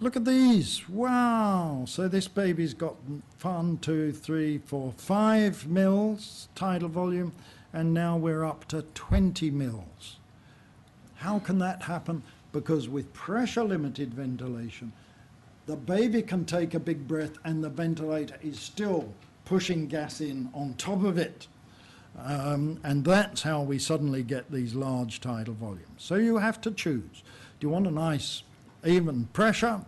Look at these. Wow. So this baby's got 1, 2, 3, 4, 5 mils tidal volume, and now we're up to 20 mils. How can that happen? Because with pressure-limited ventilation, the baby can take a big breath and the ventilator is still pushing gas in on top of it. And that's how we suddenly get these large tidal volumes. So you have to choose. Do you want a nice even pressure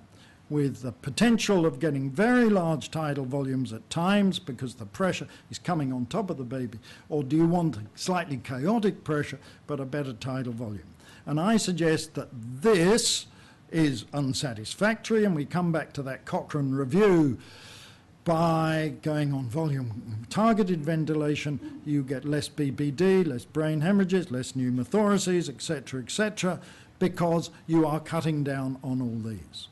with the potential of getting very large tidal volumes at times because the pressure is coming on top of the baby, or do you want a slightly chaotic pressure but a better tidal volume? And I suggest that this is unsatisfactory, and we come back to that Cochrane review. By going on volume targeted ventilation, you get less BPD, less brain hemorrhages, less pneumothoraces, etc., because you are cutting down on all these.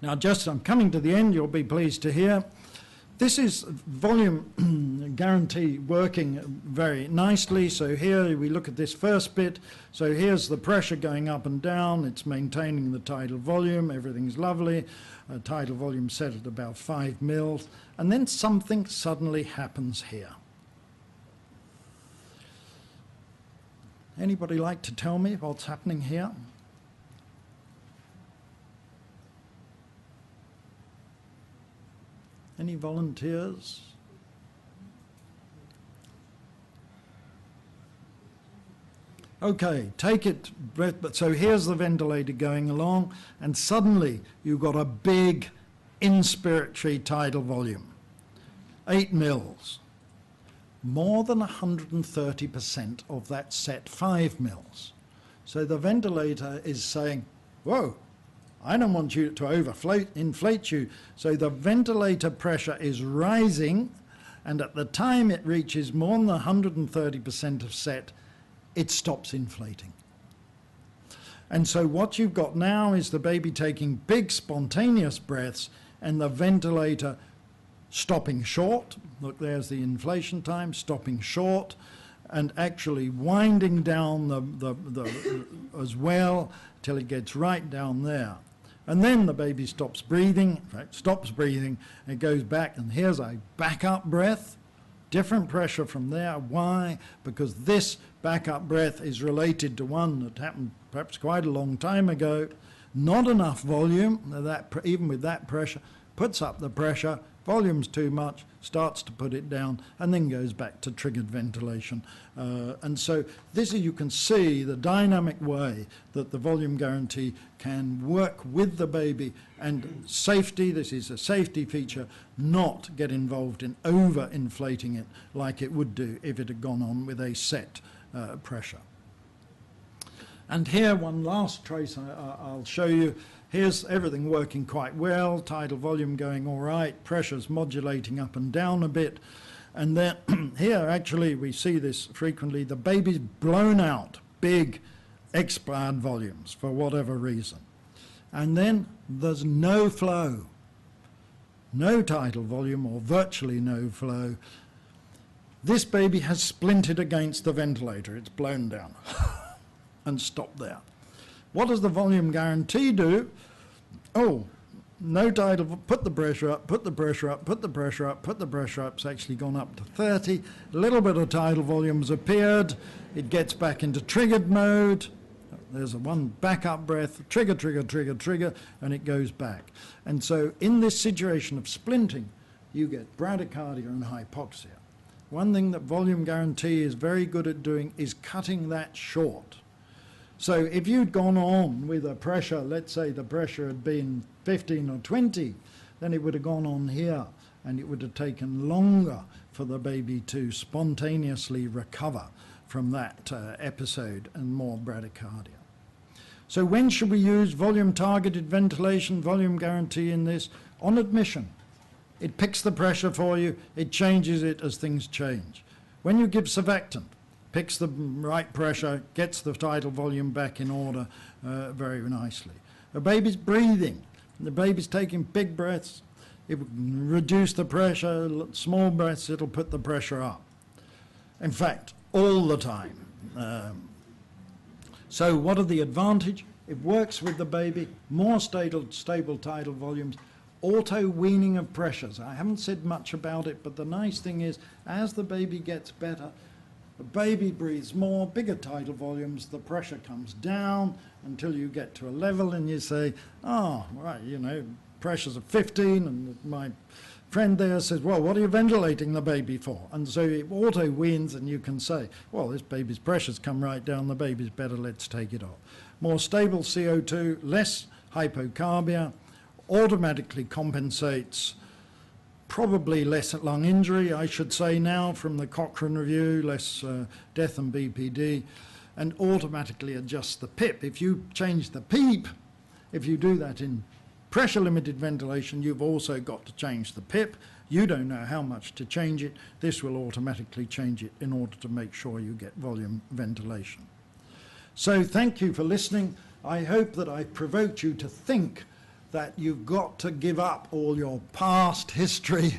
Now, I'm coming to the end, you'll be pleased to hear. This is volume guarantee working very nicely. So here we look at this first bit. So here's the pressure going up and down. It's maintaining the tidal volume. Everything's lovely. Tidal volume set at about 5 mils. And then something suddenly happens here. Anybody like to tell me what's happening here? Any volunteers? Okay, take it. But so here's the ventilator going along, and suddenly you've got a big inspiratory tidal volume, 8 mils. More than 130% of that set 5 mils. So the ventilator is saying, whoa, I don't want you to inflate you. So the ventilator pressure is rising, and at the time it reaches more than 130% of set, it stops inflating. And so what you've got now is the baby taking big spontaneous breaths and the ventilator stopping short. Look, there's the inflation time, stopping short, and actually winding down as well till it gets right down there. And then the baby stops breathing, in fact, stops breathing, and goes back, and here's a backup breath, different pressure from there. Why? Because this backup breath is related to one that happened perhaps quite a long time ago. Not enough volume, even with that pressure, puts up the pressure, volume's too much, starts to put it down, and then goes back to triggered ventilation. And so this is, you can see the dynamic way that the volume guarantee can work with the baby, and safety, this is a safety feature, not get involved in over-inflating it like it would do if it had gone on with a set pressure. And here, one last trace I'll show you. Here's everything working quite well, tidal volume going all right, pressures modulating up and down a bit. And then here, actually, we see this frequently. The baby's blown out, big expired volumes for whatever reason. And then there's no flow, no tidal volume or virtually no flow. This baby has splinted against the ventilator. It's blown down and stopped there. What does the volume guarantee do? Oh, no tidal, put the pressure up, put the pressure up, put the pressure up, put the pressure up. It's actually gone up to 30. A little bit of tidal volume has appeared. It gets back into triggered mode. There's a one backup breath, trigger, trigger, trigger, trigger, and it goes back. And so in this situation of splinting, you get bradycardia and hypoxia. One thing that volume guarantee is very good at doing is cutting that short. So if you'd gone on with a pressure, let's say the pressure had been 15 or 20, then it would have gone on here and it would have taken longer for the baby to spontaneously recover from that episode and more bradycardia. So when should we use volume-targeted ventilation, volume guarantee in this? On admission. It picks the pressure for you, it changes it as things change. When you give surfactant, picks the right pressure, gets the tidal volume back in order very nicely. A baby's breathing, the baby's taking big breaths, it will reduce the pressure, small breaths, it'll put the pressure up. In fact, all the time. So what are the advantages? It works with the baby, more stable tidal volumes, auto-weaning of pressures. I haven't said much about it, but the nice thing is, as the baby gets better, the baby breathes more, bigger tidal volumes, the pressure comes down until you get to a level and you say, oh, right, you know, pressures of 15, and my friend there says, well, what are you ventilating the baby for? And so it auto-weans and you can say, well, this baby's pressure's come right down, the baby's better, let's take it off. More stable CO2, less hypocarbia, automatically compensates, probably less lung injury, I should say now, from the Cochrane review, less death and BPD, and automatically adjusts the PIP. If you change the PEEP, if you do that in pressure-limited ventilation, you've also got to change the PIP. You don't know how much to change it. This will automatically change it in order to make sure you get volume ventilation. So thank you for listening. I hope that I provoked you to think that you've got to give up all your past history.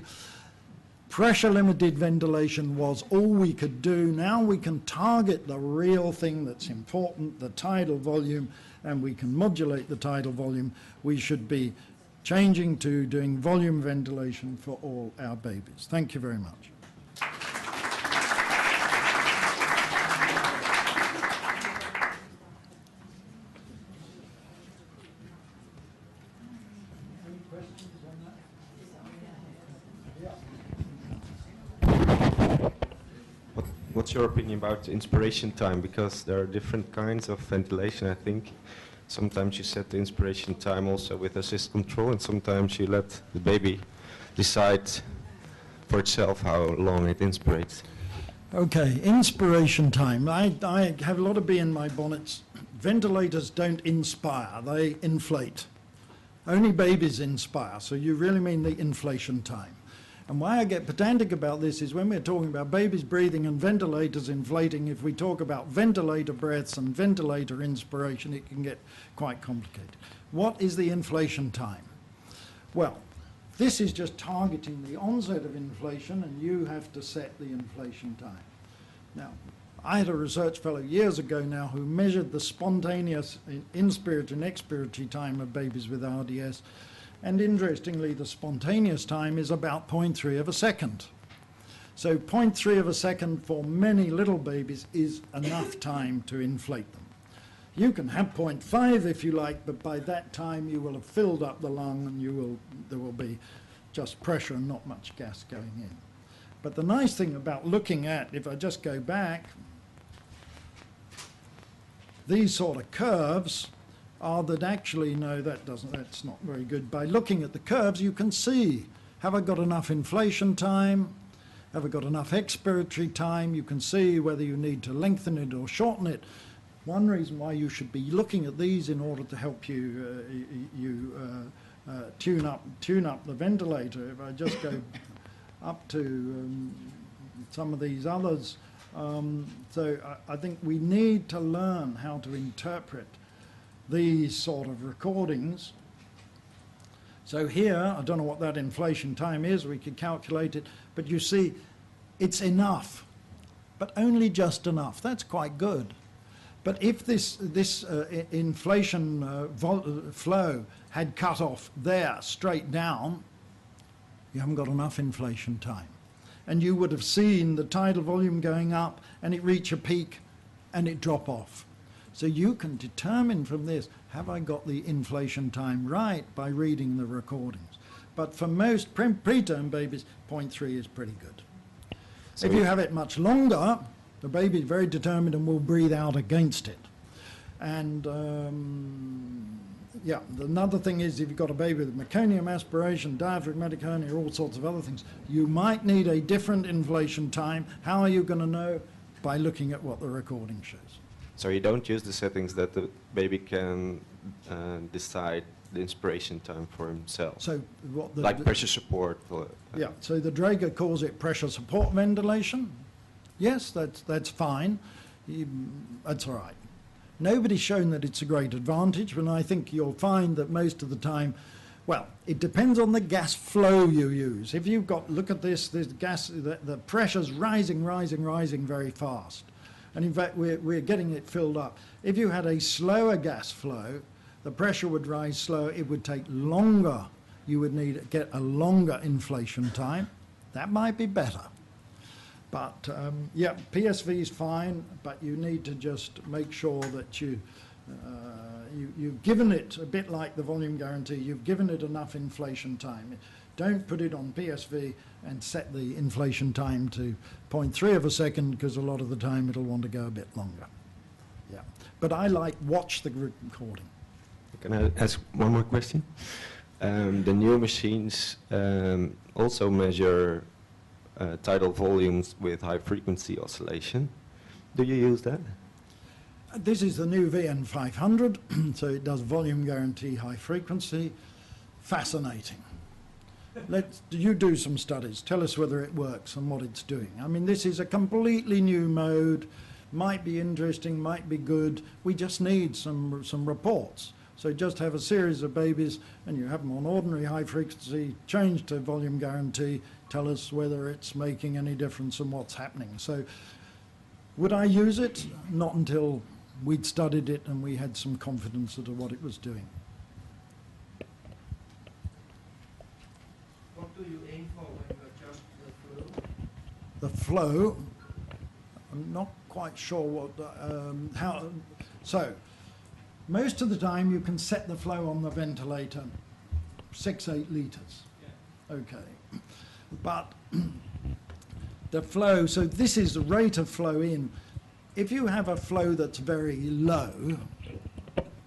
Pressure-limited ventilation was all we could do. Now we can target the real thing that's important, the tidal volume, and we can modulate the tidal volume. We should be changing to doing volume ventilation for all our babies. Thank you very much. What's your opinion about inspiration time? Because there are different kinds of ventilation, I think. Sometimes you set the inspiration time also with assist control, and sometimes you let the baby decide for itself how long it inspirates. Okay, inspiration time. I have a lot of bee in my bonnets. Ventilators don't inspire, they inflate. Only babies inspire, so you really mean the inflation time. And why I get pedantic about this is when we're talking about babies breathing and ventilators inflating, if we talk about ventilator breaths and ventilator inspiration, it can get quite complicated. What is the inflation time? Well, this is just targeting the onset of inflation, and you have to set the inflation time. Now, I had a research fellow years ago now who measured the spontaneous inspiratory and expiratory time of babies with RDS. And interestingly, the spontaneous time is about 0.3 of a second. So 0.3 of a second for many little babies is enough time to inflate them. You can have 0.5 if you like, but by that time you will have filled up the lung and there will be just pressure and not much gas going in. But the nice thing about looking at, if I just go back, these sort of curves are that actually, no, that's not very good. By looking at the curves, you can see, have I got enough inflation time? Have I got enough expiratory time? You can see whether you need to lengthen it or shorten it. One reason why you should be looking at these in order to help you tune up the ventilator. If I just go up to some of these others, so I think we need to learn how to interpret these sort of recordings. So here, I don't know what that inflation time is, we could calculate it, but you see, it's enough, but only just enough. That's quite good. But if this inflation flow had cut off there, straight down, you haven't got enough inflation time. And you would have seen the tidal volume going up, and it reach a peak, and it drop off. So you can determine from this, have I got the inflation time right by reading the recordings? But for most preterm babies, 0.3 is pretty good. So if you have it much longer, the baby is very determined and will breathe out against it. And yeah, another thing is if you've got a baby with meconium aspiration, diaphragmatic hernia, all sorts of other things, you might need a different inflation time. How are you going to know? By looking at what the recording shows. So you don't use the settings that the baby can decide the inspiration time for himself? So what the, like pressure support? Yeah, so the Draeger calls it pressure support ventilation. Yes, that's fine. That's all right. Nobody's shown that it's a great advantage, but I think you'll find that most of the time, well, it depends on the gas flow you use. If you've got, look at this gas, the pressure's rising very fast. And in fact, we're getting it filled up. If you had a slower gas flow, the pressure would rise slower, it would take longer. You would get a longer inflation time. That might be better. But yeah, PSV is fine, but you need to just make sure that you've given it, a bit like the volume guarantee, you've given it enough inflation time. Don't put it on PSV and set the inflation time to 0.3 of a second, because a lot of the time it'll want to go a bit longer. Yeah, but I like watch the recording. Can I ask one more question? The new machines also measure tidal volumes with high frequency oscillation. Do you use that? This is the new VN500, so it does volume guarantee high frequency. Fascinating. You do some studies. Tell us whether it works and what it's doing. I mean, this is a completely new mode. Might be interesting, might be good. We just need some reports. So just have a series of babies and you have them on ordinary high frequency, change to volume guarantee, tell us whether it's making any difference and what's happening. So would I use it? Not until we'd studied it and we had some confidence as to what it was doing. What do you aim for when you adjust the flow? The flow, I'm not quite sure what, how, so most of the time you can set the flow on the ventilator 6-8 litres. Yeah. Okay. But the flow, so this is the rate of flow in. If you have a flow that's very low,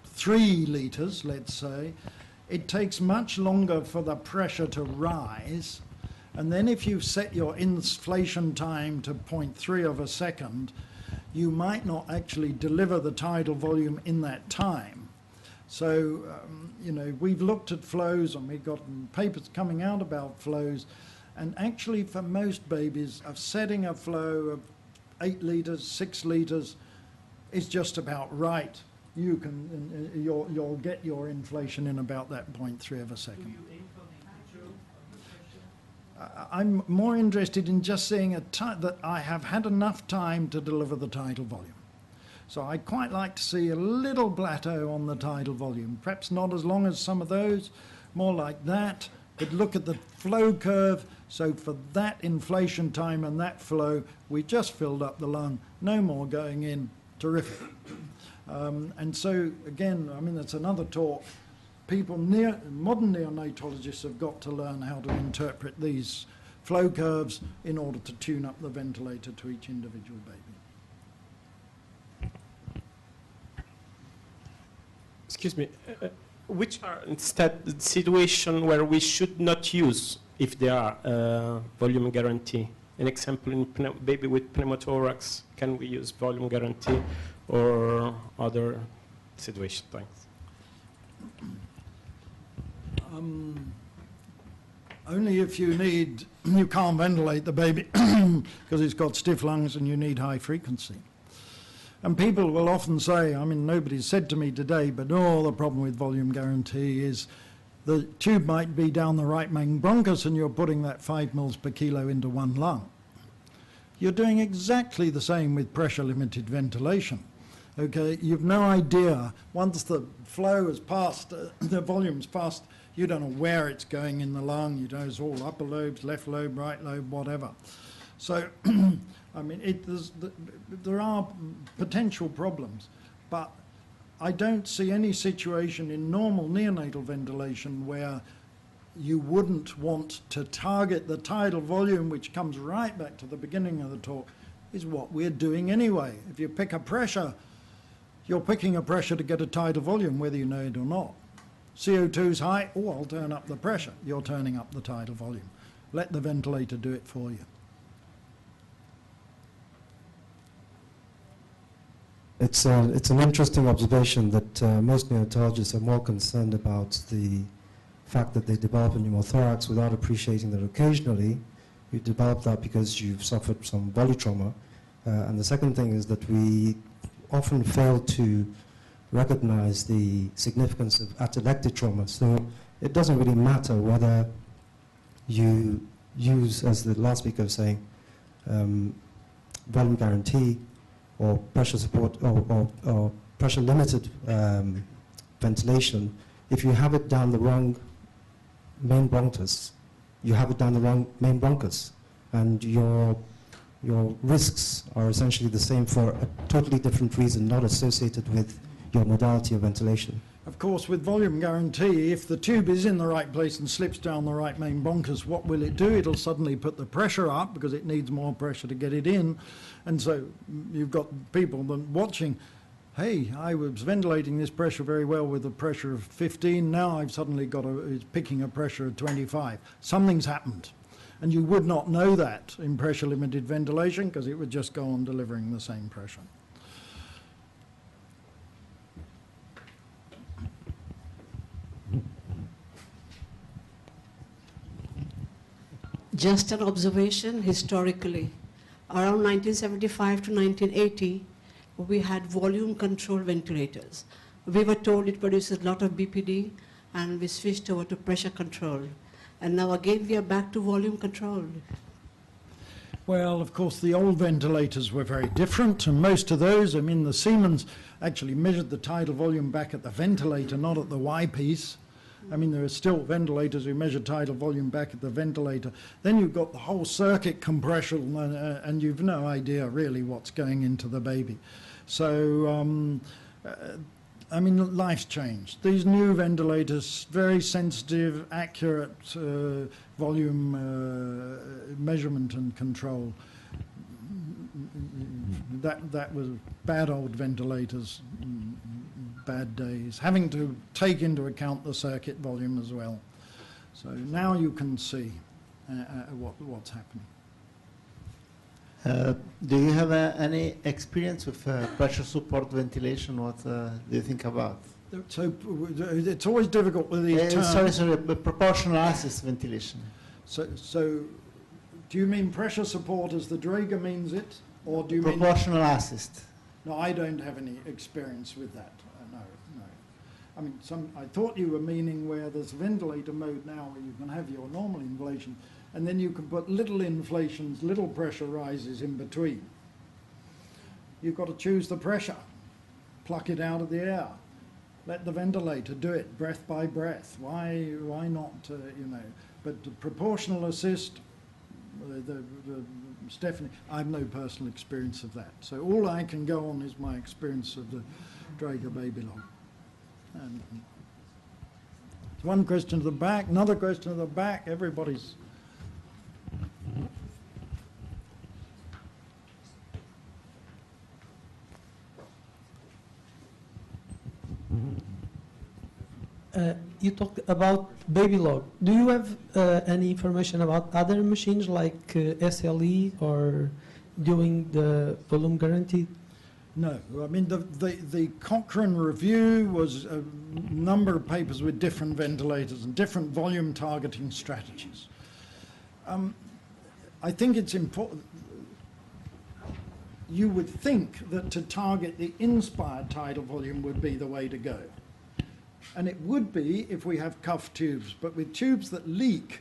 3 litres, let's say, it takes much longer for the pressure to rise. And then if you set your inflation time to 0.3 of a second, you might not actually deliver the tidal volume in that time. So, you know, we've looked at flows and we've got papers coming out about flows. And actually for most babies, of setting a flow of 8 litres, 6 litres is just about right. You can, you'll get your inflation in about that 0.3 of a second. Do you aim for the control of the pressure? I'm more interested in just seeing that I have had enough time to deliver the tidal volume. So I'd quite like to see a little plateau on the tidal volume, perhaps not as long as some of those, more like that, but look at the flow curve. So for that inflation time and that flow, we just filled up the lung, no more going in, terrific. And so again, I mean, that's another talk. People, modern neonatologists have got to learn how to interpret these flow curves in order to tune up the ventilator to each individual baby. Excuse me, which are instead situations where we should not use, if there are, volume guarantee? An example, in baby with pneumothorax, can we use volume guarantee or other situation? Thanks. Only if you can't ventilate the baby because it's got stiff lungs and you need high frequency. And people will often say, I mean, nobody's said to me today, but the problem with volume guarantee is the tube might be down the right main bronchus and you're putting that 5 mils per kilo into one lung. You're doing exactly the same with pressure-limited ventilation. Okay, you've no idea, once the flow has passed, the volume's passed, you don't know where it's going in the lung, you know, it's all upper lobes, left lobe, right lobe, whatever. So, I mean, there are potential problems, but I don't see any situation in normal neonatal ventilation where you wouldn't want to target the tidal volume, which comes right back to the beginning of the talk, is what we're doing anyway. If you pick a pressure, you're picking a pressure to get a tidal volume, whether you know it or not. CO2's high, oh, I'll turn up the pressure. You're turning up the tidal volume. Let the ventilator do it for you. It's an interesting observation that most neonatologists are more concerned about the fact that they develop a pneumothorax without appreciating that occasionally you develop that because you've suffered some polytrauma. And the second thing is that we often fail to recognize the significance of atelectic trauma. So it doesn't really matter whether you use, as the last speaker was saying, volume guarantee or pressure support or pressure limited ventilation. If you have it down the wrong main bronchus, you have it down the wrong main bronchus, and your risks are essentially the same for a totally different reason, not associated with your modality of ventilation. Of course, with volume guarantee, if the tube is in the right place and slips down the right main bronchus, what will it do? It'll suddenly put the pressure up because it needs more pressure to get it in. And so you've got people then watching, hey, I was ventilating this pressure very well with a pressure of 15, now I've suddenly got it's picking a pressure of 25. Something's happened. And you would not know that in pressure-limited ventilation because it would just go on delivering the same pressure. Just an observation historically. Around 1975 to 1980, we had volume control ventilators. We were told it produces a lot of BPD, and we switched over to pressure control. And now again we are back to volume control. Well, of course, the old ventilators were very different, and most of those, I mean, the Siemens actually measured the tidal volume back at the ventilator, not at the Y-piece. I mean, there are still ventilators who measure tidal volume back at the ventilator. Then you've got the whole circuit compression, and you've no idea really what's going into the baby. So, I mean, life's changed. These new ventilators, very sensitive, accurate volume measurement and control. That was bad old ventilators, bad days, having to take into account the circuit volume as well. So now you can see what's happening. Do you have any experience with pressure support ventilation? What do you think about? So it's always difficult with these terms. Sorry, but proportional assist ventilation. So do you mean pressure support as the Draeger means it? Or do you mean proportional assist? No, I don't have any experience with that. No. I mean, I thought you were meaning where there's ventilator mode now where you can have your normal inflation and then you can put little inflations, little pressure rises in between. You've got to choose the pressure, pluck it out of the air, let the ventilator do it breath by breath. Why not, you know? But the proportional assist, Stephanie, I have no personal experience of that. So all I can go on is my experience of the Draeger baby log. And one question to the back, another question to the back, everybody's. You talked about baby log. Do you have any information about other machines like SLE or doing the volume guarantee? No, I mean the Cochrane review was a number of papers with different ventilators and different volume targeting strategies. I think it's important. You would think that to target the inspired tidal volume would be the way to go. And it would be if we have cuff tubes, but with tubes that leak,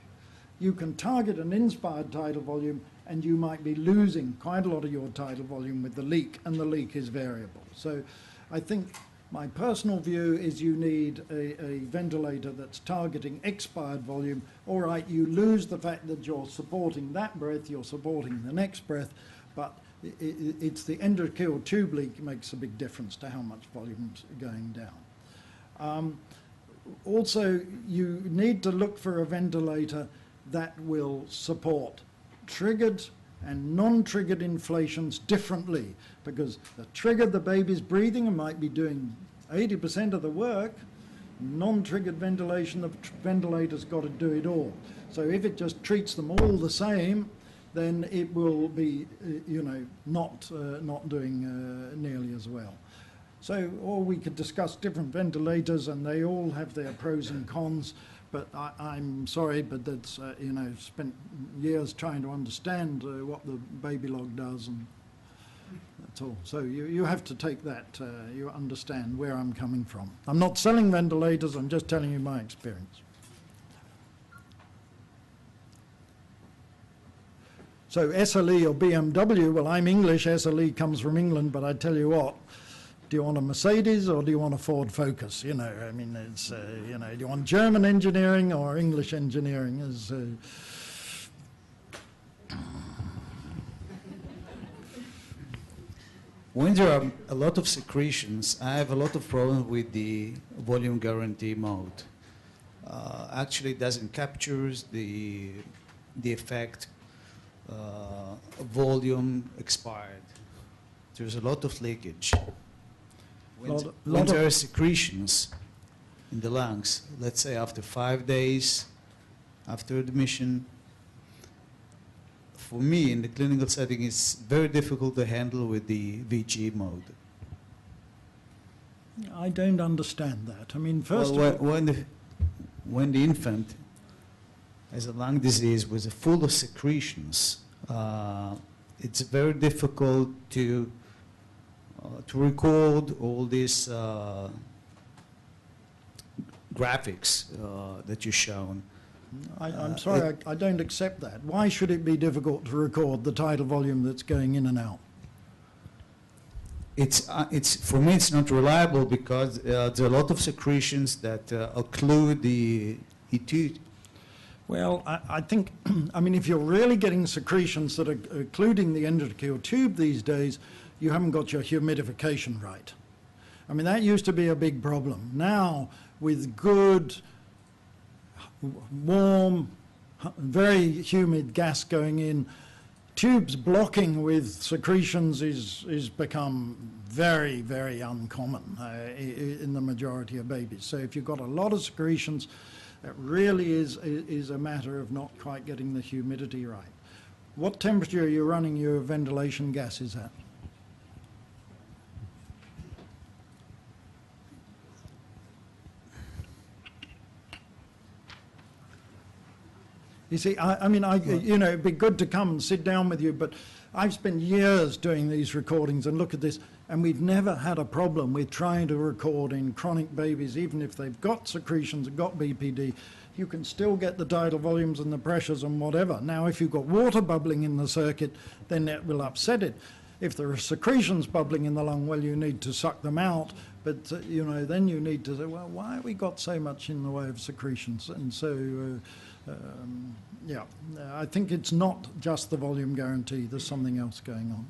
you can target an inspired tidal volume and you might be losing quite a lot of your tidal volume with the leak, and the leak is variable. So I think my personal view is you need a ventilator that's targeting expired volume. All right, you lose the fact that you're supporting that breath, you're supporting the next breath, but it's the endotracheal tube leak makes a big difference to how much volume's going down. Also, you need to look for a ventilator that will support triggered and non-triggered inflations differently, because the triggered, the baby's breathing and might be doing 80% of the work, Non-triggered ventilation, the ventilator's got to do it all. So if it just treats them all the same, then it will be, not doing nearly as well. So, or we could discuss different ventilators, and they all have their pros and cons. But I'm sorry, but that's spent years trying to understand what the baby log does, and that's all. So you have to take that. You understand where I'm coming from. I'm not selling ventilators. I'm just telling you my experience. So SLE or BMW, well, I'm English, SLE comes from England, but I tell you what, do you want a Mercedes or do you want a Ford Focus? I mean, it's, do you want German engineering or English engineering? When there are a lot of secretions, I have a lot of problems with the volume guarantee mode. Actually, it doesn't capture the effect. Volume expired. There's a lot of leakage. When there are secretions in the lungs, let's say after 5 days, after admission, for me in the clinical setting it's very difficult to handle with the VG mode. I don't understand that. I mean, first when the infant has a lung disease with full of secretions, it's very difficult to record all these graphics that you've shown. I'm sorry, I don't accept that. Why should it be difficult to record the tidal volume that's going in and out? It's for me it's not reliable because there are a lot of secretions that occlude the etude. Well, I think, I mean, if you're really getting secretions that are occluding the endotracheal tube these days, you haven't got your humidification right. I mean, that used to be a big problem. Now, with good, warm, very humid gas going in, tubes blocking with secretions is become very, very uncommon in the majority of babies. So if you've got a lot of secretions, that really is a matter of not quite getting the humidity right. What temperature are you running your ventilation gases at? You see, I mean, it'd be good to come and sit down with you, but I've spent years doing these recordings and look at this, and we've never had a problem with trying to record in chronic babies, even if they've got secretions and got BPD, you can still get the tidal volumes and the pressures and whatever. Now, if you've got water bubbling in the circuit, then that will upset it. If there are secretions bubbling in the lung, well, you need to suck them out, but, then you need to say, well, why have we got so much in the way of secretions? And so, I think it's not just the volume guarantee. There's something else going on.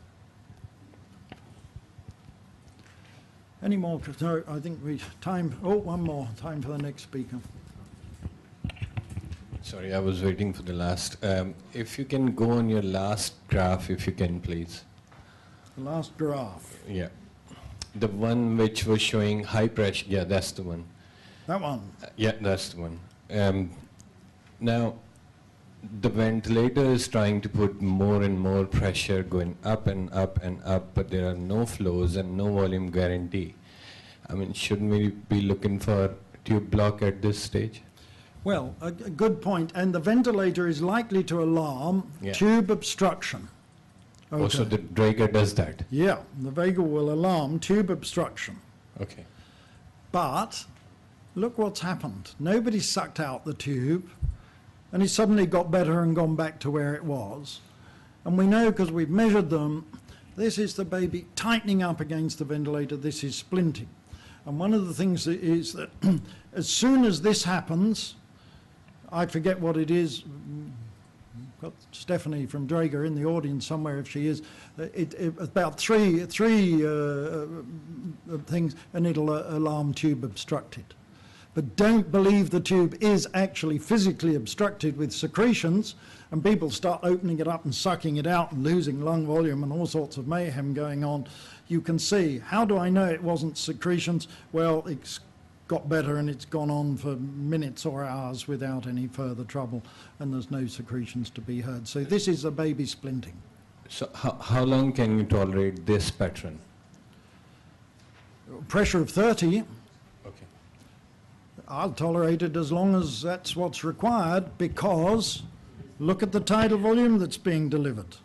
Any more? No, I think one more. Time for the next speaker. Sorry, I was waiting for the last. If you can go on your last graph, if you can, please. The last graph. Yeah. The one which was showing high pressure. Yeah, that's the one. That one? Yeah, that's the one. Now, the ventilator is trying to put more and more pressure going up and up and up, but there are no flows and no volume guarantee. I mean, shouldn't we be looking for tube block at this stage? Well, a good point. And the ventilator is likely to alarm tube obstruction. Okay. Also, the Draeger does that? Yeah, the Vega will alarm tube obstruction. Okay. But look what's happened. Nobody sucked out the tube, and it suddenly got better and gone back to where it was. And we know, because we've measured them, this is the baby tightening up against the ventilator. This is splinting. And one of the things is that as soon as this happens, I forget what it is, got Stephanie from Draeger in the audience somewhere if she is, about three things, and it'll alarm tube obstructed. But don't believe the tube is actually physically obstructed with secretions, and people start opening it up and sucking it out and losing lung volume and all sorts of mayhem going on. You can see, how do I know it wasn't secretions? Well, got better and it's gone on for minutes or hours without any further trouble, and there's no secretions to be heard. So this is a baby splinting. So how long can you tolerate this pattern? Pressure of 30. Okay. I'll tolerate it as long as that's what's required, because look at the tidal volume that's being delivered.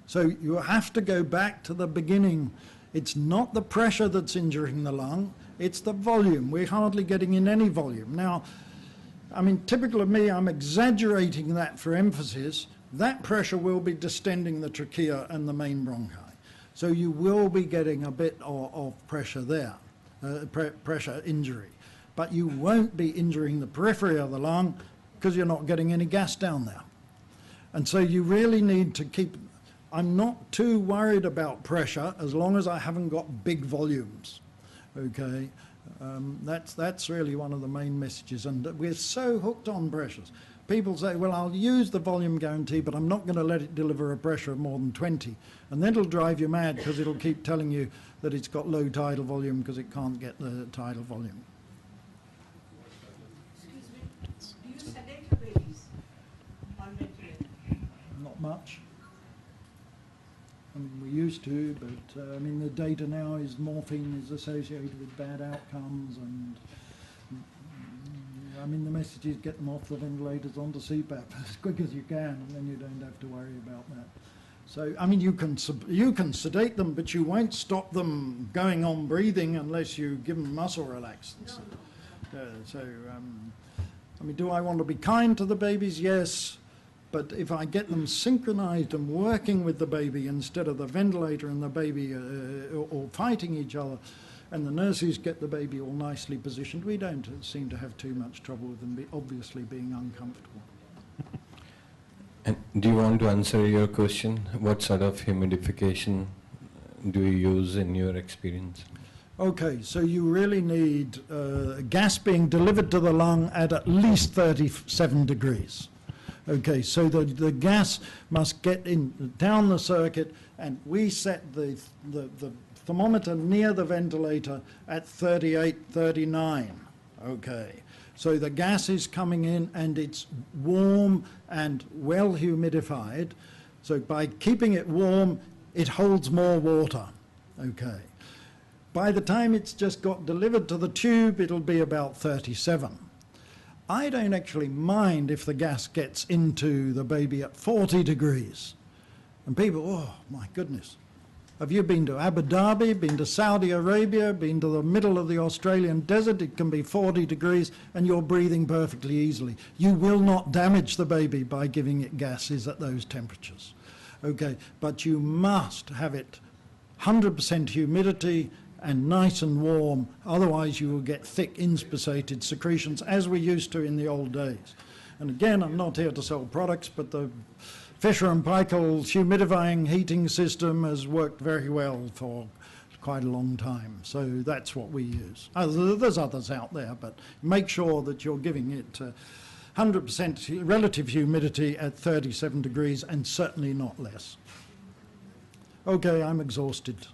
So you have to go back to the beginning. It's not the pressure that's injuring the lung, it's the volume. We're hardly getting in any volume. Now, I mean, typical of me, I'm exaggerating that for emphasis. That pressure will be distending the trachea and the main bronchi. So you will be getting a bit of pressure there, pressure injury. But you won't be injuring the periphery of the lung because you're not getting any gas down there. And so you really need to keep, I'm not too worried about pressure as long as I haven't got big volumes, okay? That's really one of the main messages, and we're so hooked on pressures. People say, well, I'll use the volume guarantee, but I'm not going to let it deliver a pressure of more than 20. And then it'll drive you mad because it'll keep telling you that it's got low tidal volume because it can't get the tidal volume. Excuse me, do you sedate your babies on ventilator? Not much. I mean, we used to, but I mean, the data now is morphine is associated with bad outcomes, and I mean, the message is get them off the ventilators onto CPAP as quick as you can, and then you don't have to worry about that. So, I mean, you can sedate them, but you won't stop them going on breathing unless you give them muscle relaxants. I mean, do I want to be kind to the babies? Yes. But if I get them synchronized and working with the baby instead of the ventilator and the baby or fighting each other, and the nurses get the baby all nicely positioned, we don't seem to have too much trouble with them obviously being uncomfortable. And do you want to answer your question? What sort of humidification do you use in your experience? Okay, so you really need gas being delivered to the lung at least 37 degrees. Okay, so the gas must get in down the circuit, and we set the thermometer near the ventilator at 38, 39. Okay, so the gas is coming in and it's warm and well humidified. So by keeping it warm, it holds more water. Okay. By the time it's just got delivered to the tube, it'll be about 37. I don't actually mind if the gas gets into the baby at 40 degrees. And people, oh my goodness, have you been to Abu Dhabi, been to Saudi Arabia, been to the middle of the Australian desert? It can be 40 degrees and you're breathing perfectly easily. You will not damage the baby by giving it gases at those temperatures. Okay, but you must have it 100% humidity and nice and warm, otherwise you will get thick inspissated secretions as we used to in the old days. And again, I'm not here to sell products, but the Fisher & Paykel's humidifying heating system has worked very well for quite a long time, so that's what we use. There's others out there, but make sure that you're giving it 100% relative humidity at 37 degrees and certainly not less. Okay, I'm exhausted.